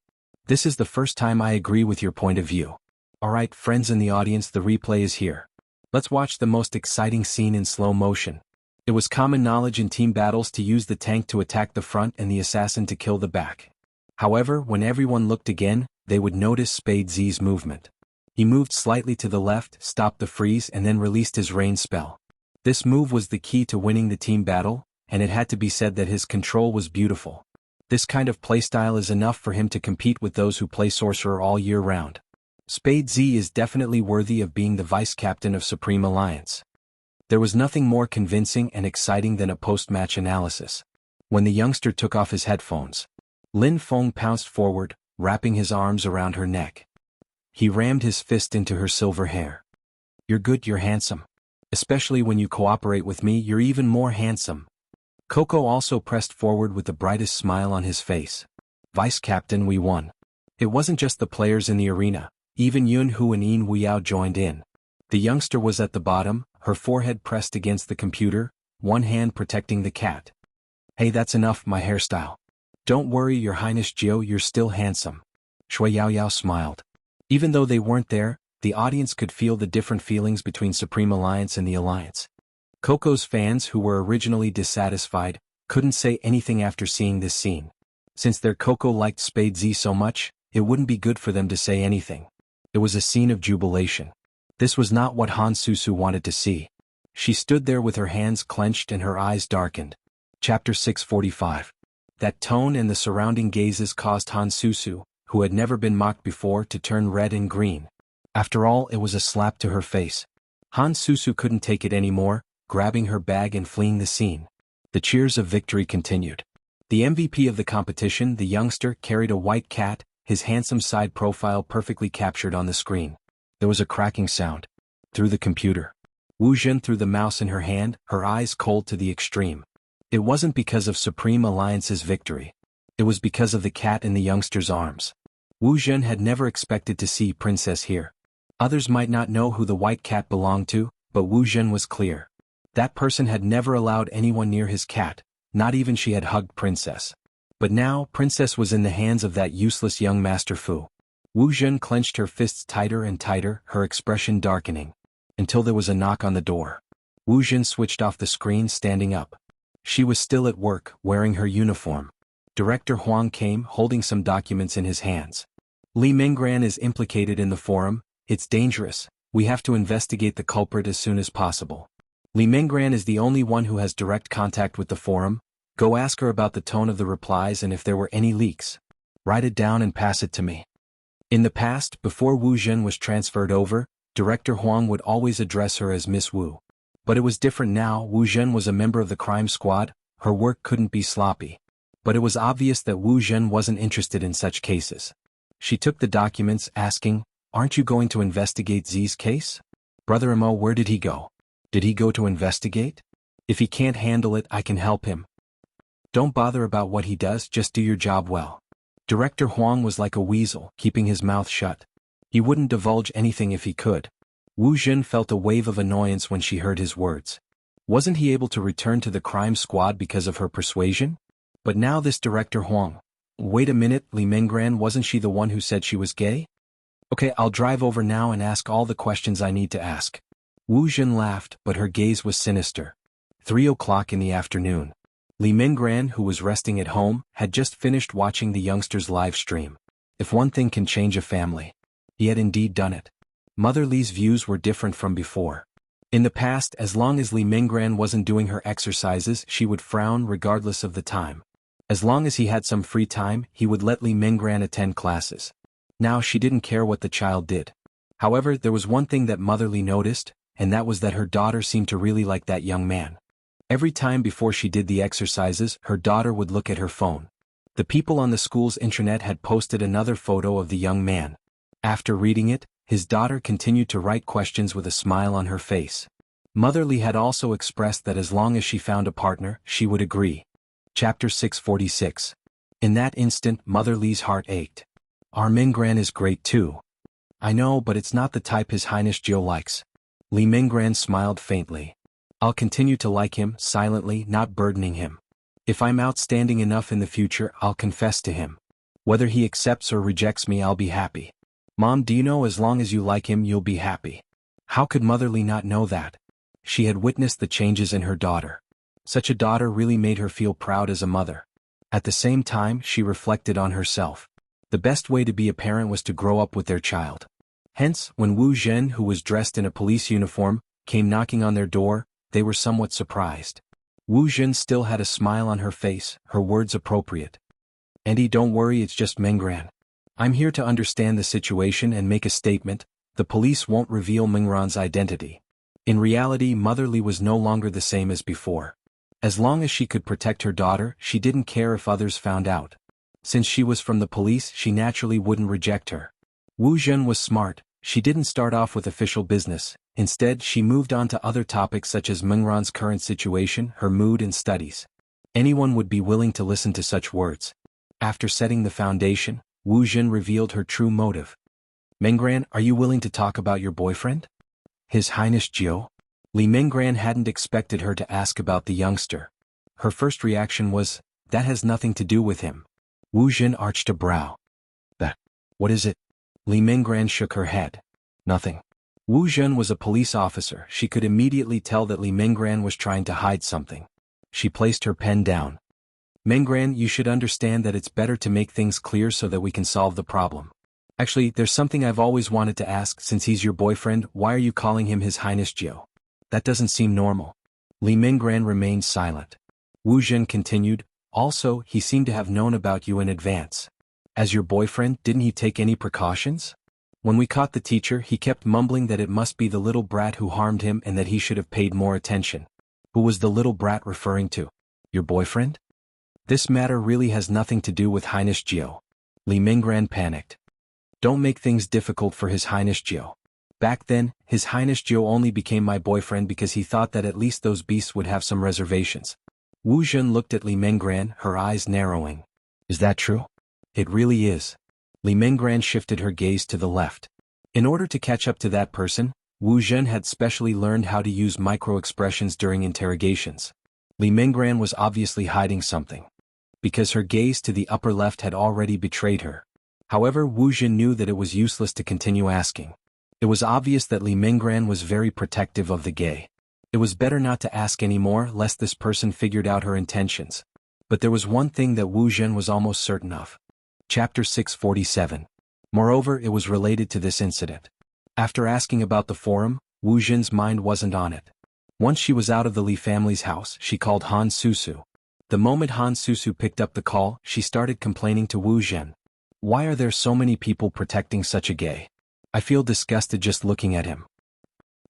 This is the first time I agree with your point of view. Alright, friends in the audience, the replay is here. Let's watch the most exciting scene in slow motion. It was common knowledge in team battles to use the tank to attack the front and the assassin to kill the back. However, when everyone looked again, they would notice Spade Z's movement. He moved slightly to the left, stopped the freeze, and then released his rain spell. This move was the key to winning the team battle, and it had to be said that his control was beautiful. This kind of playstyle is enough for him to compete with those who play sorcerer all year round. Spade Z is definitely worthy of being the vice-captain of Supreme Alliance. There was nothing more convincing and exciting than a post-match analysis. When the youngster took off his headphones, Lin Feng pounced forward, wrapping his arms around her neck. He rammed his fist into her silver hair. You're good, you're handsome. Especially when you cooperate with me, you're even more handsome. Coco also pressed forward with the brightest smile on his face. Vice-captain, we won. It wasn't just the players in the arena, even Xuanhuan and Yin Wuyao joined in. The youngster was at the bottom, her forehead pressed against the computer, one hand protecting the cat. Hey, that's enough, my hairstyle. Don't worry, Your Highness Jiao, you're still handsome. Shui Yaoyao smiled. Even though they weren't there, the audience could feel the different feelings between Supreme Alliance and the Alliance. Coco's fans, who were originally dissatisfied, couldn't say anything after seeing this scene. Since their Coco liked Spade Z so much, it wouldn't be good for them to say anything. It was a scene of jubilation. This was not what Han Susu wanted to see. She stood there with her hands clenched and her eyes darkened. Chapter 645. That tone and the surrounding gazes caused Han Susu, who had never been mocked before, to turn red and green. After all, it was a slap to her face. Han Susu couldn't take it anymore, grabbing her bag and fleeing the scene. The cheers of victory continued. The MVP of the competition, the youngster, carried a white cat, his handsome side profile perfectly captured on the screen. There was a cracking sound. Through the computer. Wu Zhen threw the mouse in her hand, her eyes cold to the extreme. It wasn't because of Supreme Alliance's victory. It was because of the cat in the youngster's arms. Wu Zhen had never expected to see Princess here. Others might not know who the white cat belonged to, but Wu Zhen was clear. That person had never allowed anyone near his cat, not even she had hugged Princess. But now, Princess was in the hands of that useless young Master Fu. Wu Zhen clenched her fists tighter and tighter, her expression darkening. Until there was a knock on the door. Wu Zhen switched off the screen, standing up. She was still at work, wearing her uniform. Director Huang came, holding some documents in his hands. Li Minggran is implicated in the forum. It's dangerous. We have to investigate the culprit as soon as possible. Li Minggran is the only one who has direct contact with the forum. Go ask her about the tone of the replies and if there were any leaks. Write it down and pass it to me. In the past, before Wu Zhen was transferred over, Director Huang would always address her as Miss Wu. But it was different now. Wu Zhen was a member of the crime squad, her work couldn't be sloppy. But it was obvious that Wu Zhen wasn't interested in such cases. She took the documents, asking, "Aren't you going to investigate Zi's case? Brother Mo, where did he go? Did he go to investigate? If he can't handle it, I can help him. Don't bother about what he does, just do your job well." Director Huang was like a weasel, keeping his mouth shut. He wouldn't divulge anything if he could. Wu Zhen felt a wave of annoyance when she heard his words. Wasn't he able to return to the crime squad because of her persuasion? But now this Director Huang. Wait a minute, Li Minggran, wasn't she the one who said she was gay? Okay, I'll drive over now and ask all the questions I need to ask. Wu Zhen laughed, but her gaze was sinister. 3 o'clock in the afternoon. Li Minggran, who was resting at home, had just finished watching the youngster's live stream. If one thing can change a family. He had indeed done it. Mother Li's views were different from before. In the past, as long as Li Minggran wasn't doing her exercises, she would frown regardless of the time. As long as he had some free time, he would let Li Minggran attend classes. Now she didn't care what the child did. However, there was one thing that Mother Li noticed, and that was that her daughter seemed to really like that young man. Every time before she did the exercises, her daughter would look at her phone. The people on the school's intranet had posted another photo of the young man. After reading it, his daughter continued to write questions with a smile on her face. Mother Li had also expressed that as long as she found a partner, she would agree. Chapter 646. In that instant, Mother Li's heart ached. Our Minggran is great too. I know, but it's not the type His Highness Jiu likes. Li Minggran smiled faintly. I'll continue to like him, silently, not burdening him. If I'm outstanding enough in the future, I'll confess to him. Whether he accepts or rejects me, I'll be happy. Mom, do you know as long as you like him, you'll be happy? How could Mother Li not know that? She had witnessed the changes in her daughter. Such a daughter really made her feel proud as a mother. At the same time, she reflected on herself. The best way to be a parent was to grow up with their child. Hence, when Wu Zhen, who was dressed in a police uniform, came knocking on their door, they were somewhat surprised. Wu Zhen still had a smile on her face, her words appropriate. Auntie, don't worry, it's just Minggran. I'm here to understand the situation and make a statement. The police won't reveal Minggran's identity. In reality, Mother Li was no longer the same as before. As long as she could protect her daughter, she didn't care if others found out. Since she was from the police, she naturally wouldn't reject her. Wu Zhen was smart. She didn't start off with official business. Instead, she moved on to other topics such as Minggran's current situation, her mood and studies. Anyone would be willing to listen to such words. After setting the foundation, Wu Zhen revealed her true motive. Minggran, are you willing to talk about your boyfriend? His Highness Jiu? Li Minggran hadn't expected her to ask about the youngster. Her first reaction was, that has nothing to do with him. Wu Zhen arched a brow. What is it? Li Minggran shook her head. Nothing. Wu Zhen was a police officer. She could immediately tell that Li Minggran was trying to hide something. She placed her pen down. Minggran, you should understand that it's better to make things clear so that we can solve the problem. Actually, there's something I've always wanted to ask. Since he's your boyfriend, why are you calling him His Highness Jiu? That doesn't seem normal. Li Minggran remained silent. Wu Zhen continued, also, he seemed to have known about you in advance. As your boyfriend, didn't he take any precautions? When we caught the teacher, he kept mumbling that it must be the little brat who harmed him and that he should have paid more attention. Who was the little brat referring to? Your boyfriend? This matter really has nothing to do with Highness Jiu. Li Minggran panicked. Don't make things difficult for His Highness Jiu. Back then, His Highness Jiu only became my boyfriend because he thought that at least those beasts would have some reservations. Wu Zhen looked at Li Minggran, her eyes narrowing. Is that true? It really is. Li Minggran shifted her gaze to the left. In order to catch up to that person, Wu Zhen had specially learned how to use micro-expressions during interrogations. Li Minggran was obviously hiding something, because her gaze to the upper left had already betrayed her. However, Wu Zhen knew that it was useless to continue asking. It was obvious that Li Minggran was very protective of the gay. It was better not to ask anymore lest this person figured out her intentions. But there was one thing that Wu Zhen was almost certain of. Chapter 647. Moreover, it was related to this incident. After asking about the forum, Wu Zhen's mind wasn't on it. Once she was out of the Li family's house, she called Han Susu. The moment Han Susu picked up the call, she started complaining to Wu Zhen. Why are there so many people protecting such a gay? I feel disgusted just looking at him.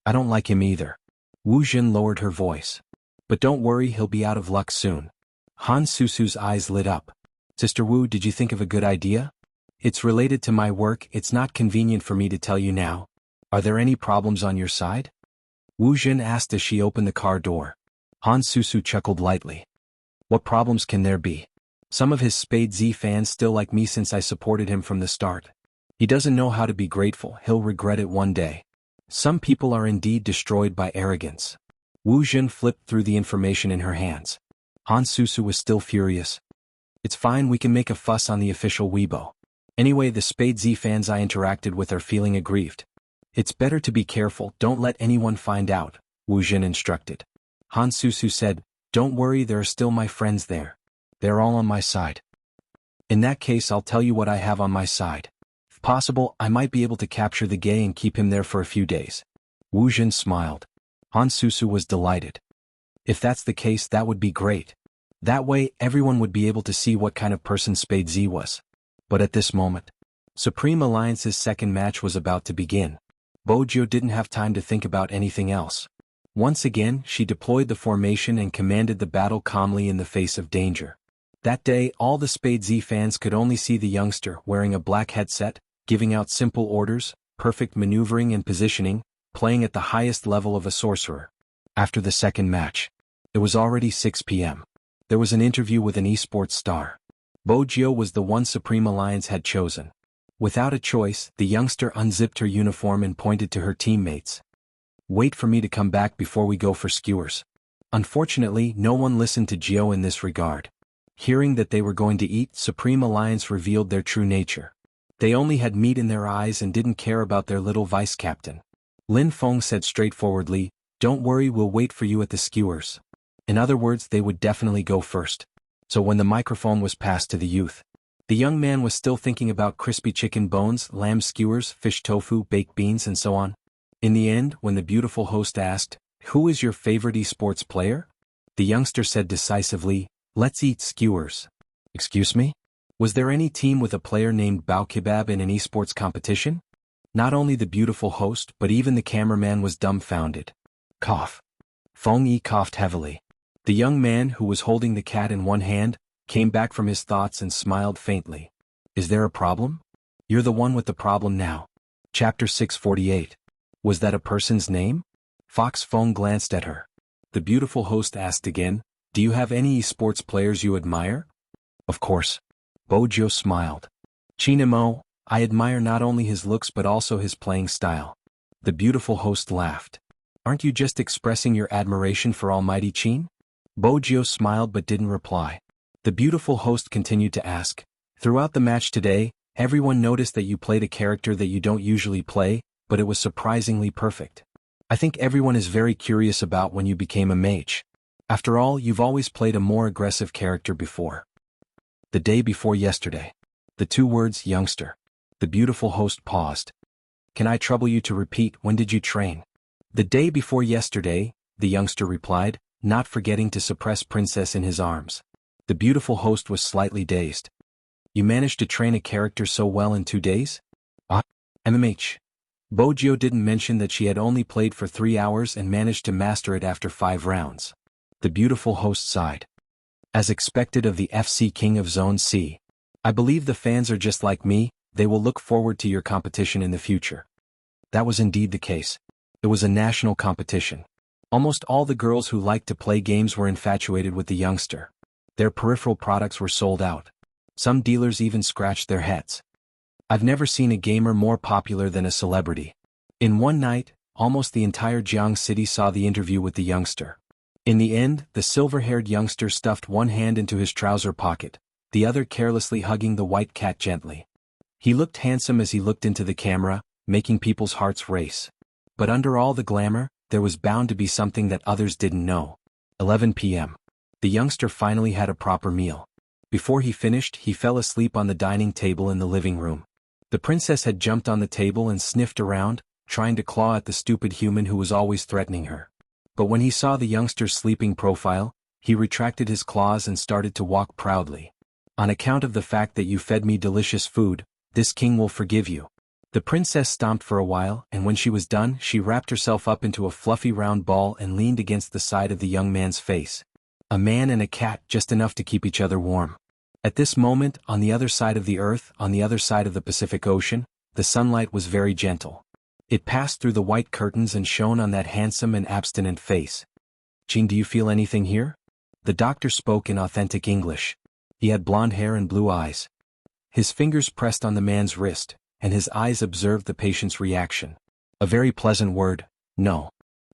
I don't like him either. Wu Zhen lowered her voice. But don't worry, he'll be out of luck soon. Han Susu's eyes lit up. Sister Wu, did you think of a good idea? It's related to my work, it's not convenient for me to tell you now. Are there any problems on your side? Wu Zhen asked as she opened the car door. Han Susu chuckled lightly. What problems can there be? Some of his Spade Z fans still like me since I supported him from the start. He doesn't know how to be grateful, he'll regret it one day. Some people are indeed destroyed by arrogance. Wu Zhen flipped through the information in her hands. Han Susu was still furious. It's fine, we can make a fuss on the official Weibo. Anyway, the Spade Z fans I interacted with are feeling aggrieved. It's better to be careful, don't let anyone find out, Wu Zhen instructed. Han Susu said, don't worry, there are still my friends there. They're all on my side. In that case, I'll tell you what I have on my side. If possible, I might be able to capture the gay and keep him there for a few days. Wu Zhen smiled. Han Susu was delighted. If that's the case, that would be great. That way, everyone would be able to see what kind of person Spade Z was. But at this moment, Supreme Alliance's second match was about to begin. Bojo didn't have time to think about anything else. Once again, she deployed the formation and commanded the battle calmly in the face of danger. That day, all the Spade Z fans could only see the youngster wearing a black headset, giving out simple orders, perfect maneuvering and positioning, playing at the highest level of a sorcerer. After the second match, it was already 6 p.m. There was an interview with an esports star. Bojo was the one Supreme Alliance had chosen. Without a choice, the youngster unzipped her uniform and pointed to her teammates. Wait for me to come back before we go for skewers. Unfortunately, no one listened to Gio in this regard. Hearing that they were going to eat, Supreme Alliance revealed their true nature. They only had meat in their eyes and didn't care about their little vice-captain. Lin Feng said straightforwardly, don't worry, we'll wait for you at the skewers. In other words, they would definitely go first. So when the microphone was passed to the youth, the young man was still thinking about crispy chicken bones, lamb skewers, fish tofu, baked beans, and so on. In the end, when the beautiful host asked, who is your favorite esports player? The youngster said decisively, let's eat skewers. Excuse me? Was there any team with a player named Bao Kebab in an esports competition? Not only the beautiful host but even the cameraman was dumbfounded. Cough. Feng Yi coughed heavily. The young man, who was holding the cat in one hand, came back from his thoughts and smiled faintly. Is there a problem? You're the one with the problem now. Chapter 648. Was that a person's name? Fox Feng glanced at her. The beautiful host asked again, do you have any esports players you admire? Of course. Bojo smiled. Chinemo, I admire not only his looks but also his playing style. The beautiful host laughed. Aren't you just expressing your admiration for Almighty Qin? Bojo smiled but didn't reply. The beautiful host continued to ask, throughout the match today, everyone noticed that you played a character that you don't usually play, but it was surprisingly perfect. I think everyone is very curious about when you became a mage. After all, you've always played a more aggressive character before. The day before yesterday. The two words youngster. The beautiful host paused. Can I trouble you to repeat, when did you train? The day before yesterday, the youngster replied, not forgetting to suppress Princess in his arms. The beautiful host was slightly dazed. You managed to train a character so well in 2 days? MMH. Bojo didn't mention that she had only played for 3 hours and managed to master it after 5 rounds. The beautiful host sighed. As expected of the FC King of Zone C. I believe the fans are just like me, they will look forward to your competition in the future. That was indeed the case. It was a national competition. Almost all the girls who liked to play games were infatuated with the youngster. Their peripheral products were sold out. Some dealers even scratched their heads. I've never seen a gamer more popular than a celebrity. In one night, almost the entire Jianghu city saw the interview with the youngster. In the end, the silver-haired youngster stuffed one hand into his trouser pocket, the other carelessly hugging the white cat gently. He looked handsome as he looked into the camera, making people's hearts race. But under all the glamour, there was bound to be something that others didn't know. 11 p.m. The youngster finally had a proper meal. Before he finished, he fell asleep on the dining table in the living room. The princess had jumped on the table and sniffed around, trying to claw at the stupid human who was always threatening her. But when he saw the youngster's sleeping profile, he retracted his claws and started to walk proudly. On account of the fact that you fed me delicious food, this king will forgive you. The princess stomped for a while, and when she was done, she wrapped herself up into a fluffy round ball and leaned against the side of the young man's face. A man and a cat, just enough to keep each other warm. At this moment, on the other side of the earth, on the other side of the Pacific Ocean, the sunlight was very gentle. It passed through the white curtains and shone on that handsome and abstinent face. "Jean, do you feel anything here?" The doctor spoke in authentic English. He had blonde hair and blue eyes. His fingers pressed on the man's wrist, and his eyes observed the patient's reaction. "A very pleasant word, no.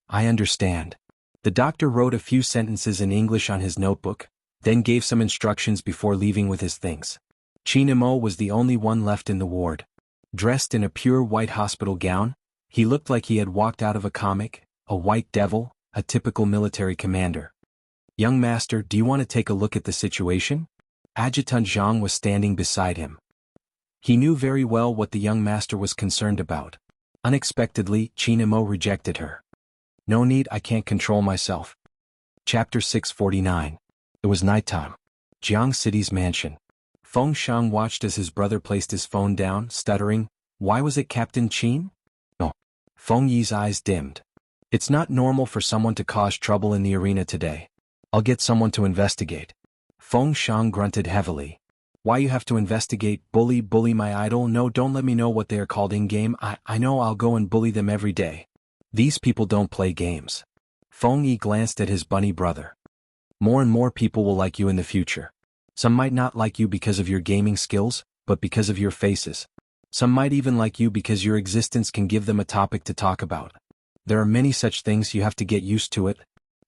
I understand." The doctor wrote a few sentences in English on his notebook, then gave some instructions before leaving with his things. Xianxia was the only one left in the ward. Dressed in a pure white hospital gown, he looked like he had walked out of a comic, a white devil, a typical military commander. "Young master, do you want to take a look at the situation?" Adjutant Zhang was standing beside him. He knew very well what the young master was concerned about. Unexpectedly, Xianxia rejected her. "No need, I can't control myself." Chapter 649. It was nighttime. Jianghu City's mansion. Feng Shang watched as his brother placed his phone down, stuttering, "Why was it Captain Qin?" "No." Feng Yi's eyes dimmed. "It's not normal for someone to cause trouble in the arena today. I'll get someone to investigate." Feng Shang grunted heavily. "Why you have to investigate? Bully my idol? No, don't let me know what they are called in-game. I know I'll go and bully them every day. These people don't play games." Feng Yi glanced at his bunny brother. "More and more people will like you in the future. Some might not like you because of your gaming skills, but because of your faces. Some might even like you because your existence can give them a topic to talk about. There are many such things, you have to get used to it."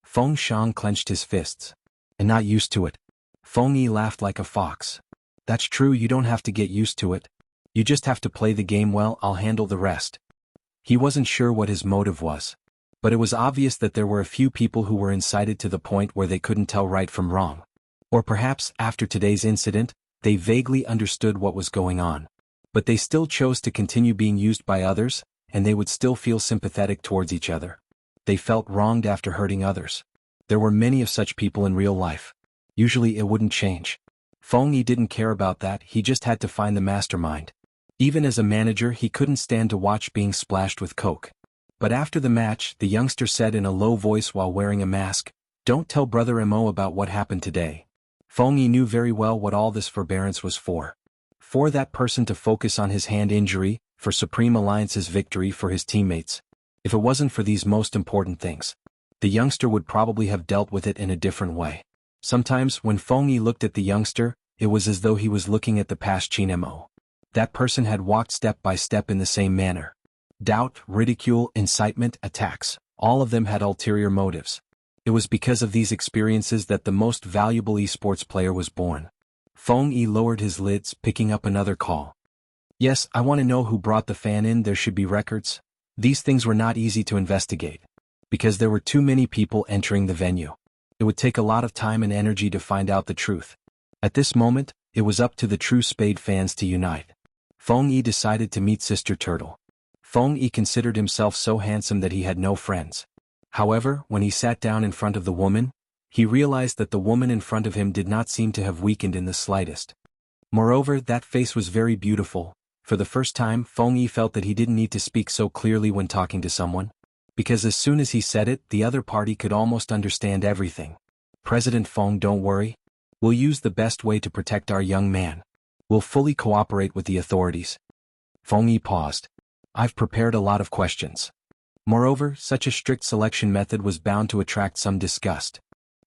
Feng Shang clenched his fists. "And not used to it?" Feng Yi laughed like a fox. "That's true, you don't have to get used to it. You just have to play the game well, I'll handle the rest." He wasn't sure what his motive was. But it was obvious that there were a few people who were incited to the point where they couldn't tell right from wrong. Or perhaps, after today's incident, they vaguely understood what was going on. But they still chose to continue being used by others, and they would still feel sympathetic towards each other. They felt wronged after hurting others. There were many of such people in real life. Usually it wouldn't change. Feng Yi didn't care about that, he just had to find the mastermind. Even as a manager, he couldn't stand to watch being splashed with coke. But after the match, the youngster said in a low voice while wearing a mask, "Don't tell Brother Mo about what happened today." Feng Yi knew very well what all this forbearance was for. For that person to focus on his hand injury, for Supreme Alliance's victory, for his teammates. If it wasn't for these most important things, the youngster would probably have dealt with it in a different way. Sometimes, when Feng Yi looked at the youngster, it was as though he was looking at the past Xianxia. That person had walked step by step in the same manner. Doubt, ridicule, incitement, attacks, all of them had ulterior motives. It was because of these experiences that the most valuable esports player was born. Feng Yi lowered his lids, picking up another call. "Yes, I want to know who brought the fan in, there should be records." These things were not easy to investigate. Because there were too many people entering the venue. It would take a lot of time and energy to find out the truth. At this moment, it was up to the true Spade fans to unite. Feng Yi decided to meet Sister Turtle. Feng Yi considered himself so handsome that he had no friends. However, when he sat down in front of the woman, he realized that the woman in front of him did not seem to have weakened in the slightest. Moreover, that face was very beautiful. For the first time, Feng Yi felt that he didn't need to speak so clearly when talking to someone. Because as soon as he said it, the other party could almost understand everything. "President Feng, don't worry. We'll use the best way to protect our young man. We'll fully cooperate with the authorities." Feng Yi paused. "I've prepared a lot of questions." Moreover, such a strict selection method was bound to attract some disgust.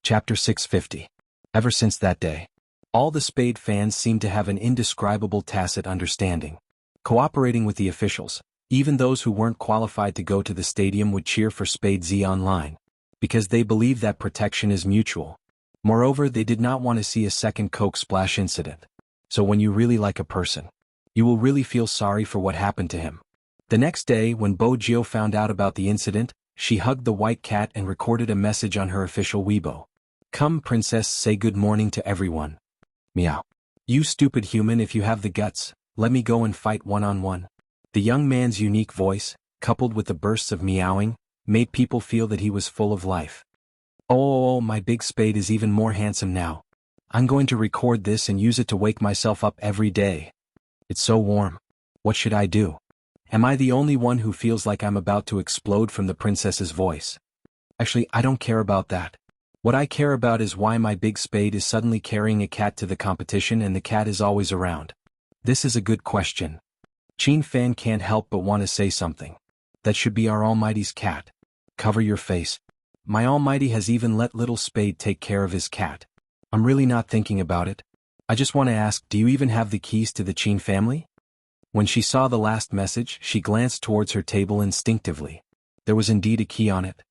Chapter 650. Ever since that day, all the Spade fans seemed to have an indescribable tacit understanding. cooperating with the officials. Even those who weren't qualified to go to the stadium would cheer for Spade Z online, because they believe that protection is mutual. Moreover, they did not want to see a second Coke splash incident. So when you really like a person, you will really feel sorry for what happened to him. The next day, when Bo Jio found out about the incident, she hugged the white cat and recorded a message on her official Weibo. Come, princess, say good morning to everyone. Meow. You stupid human, if you have the guts, let me go and fight one-on-one. The young man's unique voice, coupled with the bursts of meowing, made people feel that he was full of life. Oh, my big Spade is even more handsome now. I'm going to record this and use it to wake myself up every day. It's so warm. What should I do? Am I the only one who feels like I'm about to explode from the princess's voice? Actually, I don't care about that. What I care about is why my big Spade is suddenly carrying a cat to the competition and the cat is always around. This is a good question. Qin Fan can't help but want to say something. That should be our Almighty's cat. Cover your face. My Almighty has even let little Spade take care of his cat. I'm really not thinking about it. I just want to ask, do you even have the keys to the Qin family? When she saw the last message, she glanced towards her table instinctively. There was indeed a key on it.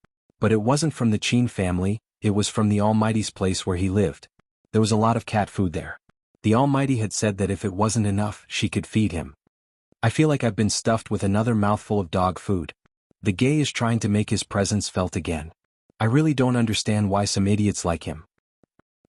But it wasn't from the Qin family, it was from the Almighty's place where he lived. There was a lot of cat food there. The Almighty had said that if it wasn't enough, she could feed him. I feel like I've been stuffed with another mouthful of dog food. The gay is trying to make his presence felt again. I really don't understand why some idiots like him.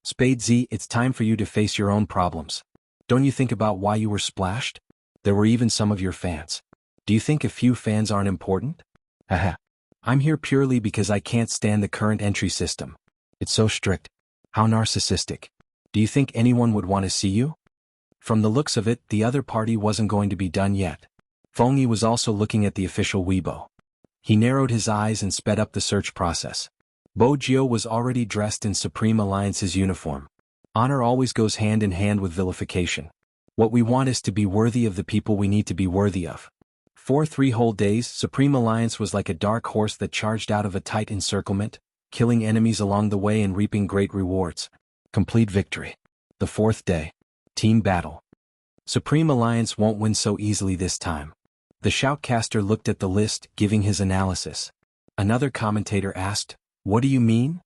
Spade Z, it's time for you to face your own problems. Don't you think about why you were splashed? There were even some of your fans. Do you think a few fans aren't important? Haha. I'm here purely because I can't stand the current entry system. It's so strict. How narcissistic. Do you think anyone would want to see you? From the looks of it, the other party wasn't going to be done yet. Fengyi was also looking at the official Weibo. He narrowed his eyes and sped up the search process. Bo Jio was already dressed in Supreme Alliance's uniform. Honor always goes hand in hand with vilification. What we want is to be worthy of the people we need to be worthy of. For 3 whole days, Supreme Alliance was like a dark horse that charged out of a tight encirclement, killing enemies along the way and reaping great rewards. Complete victory. The 4th day. Team battle. Supreme Alliance won't win so easily this time. The shoutcaster looked at the list, giving his analysis. Another commentator asked, "What do you mean?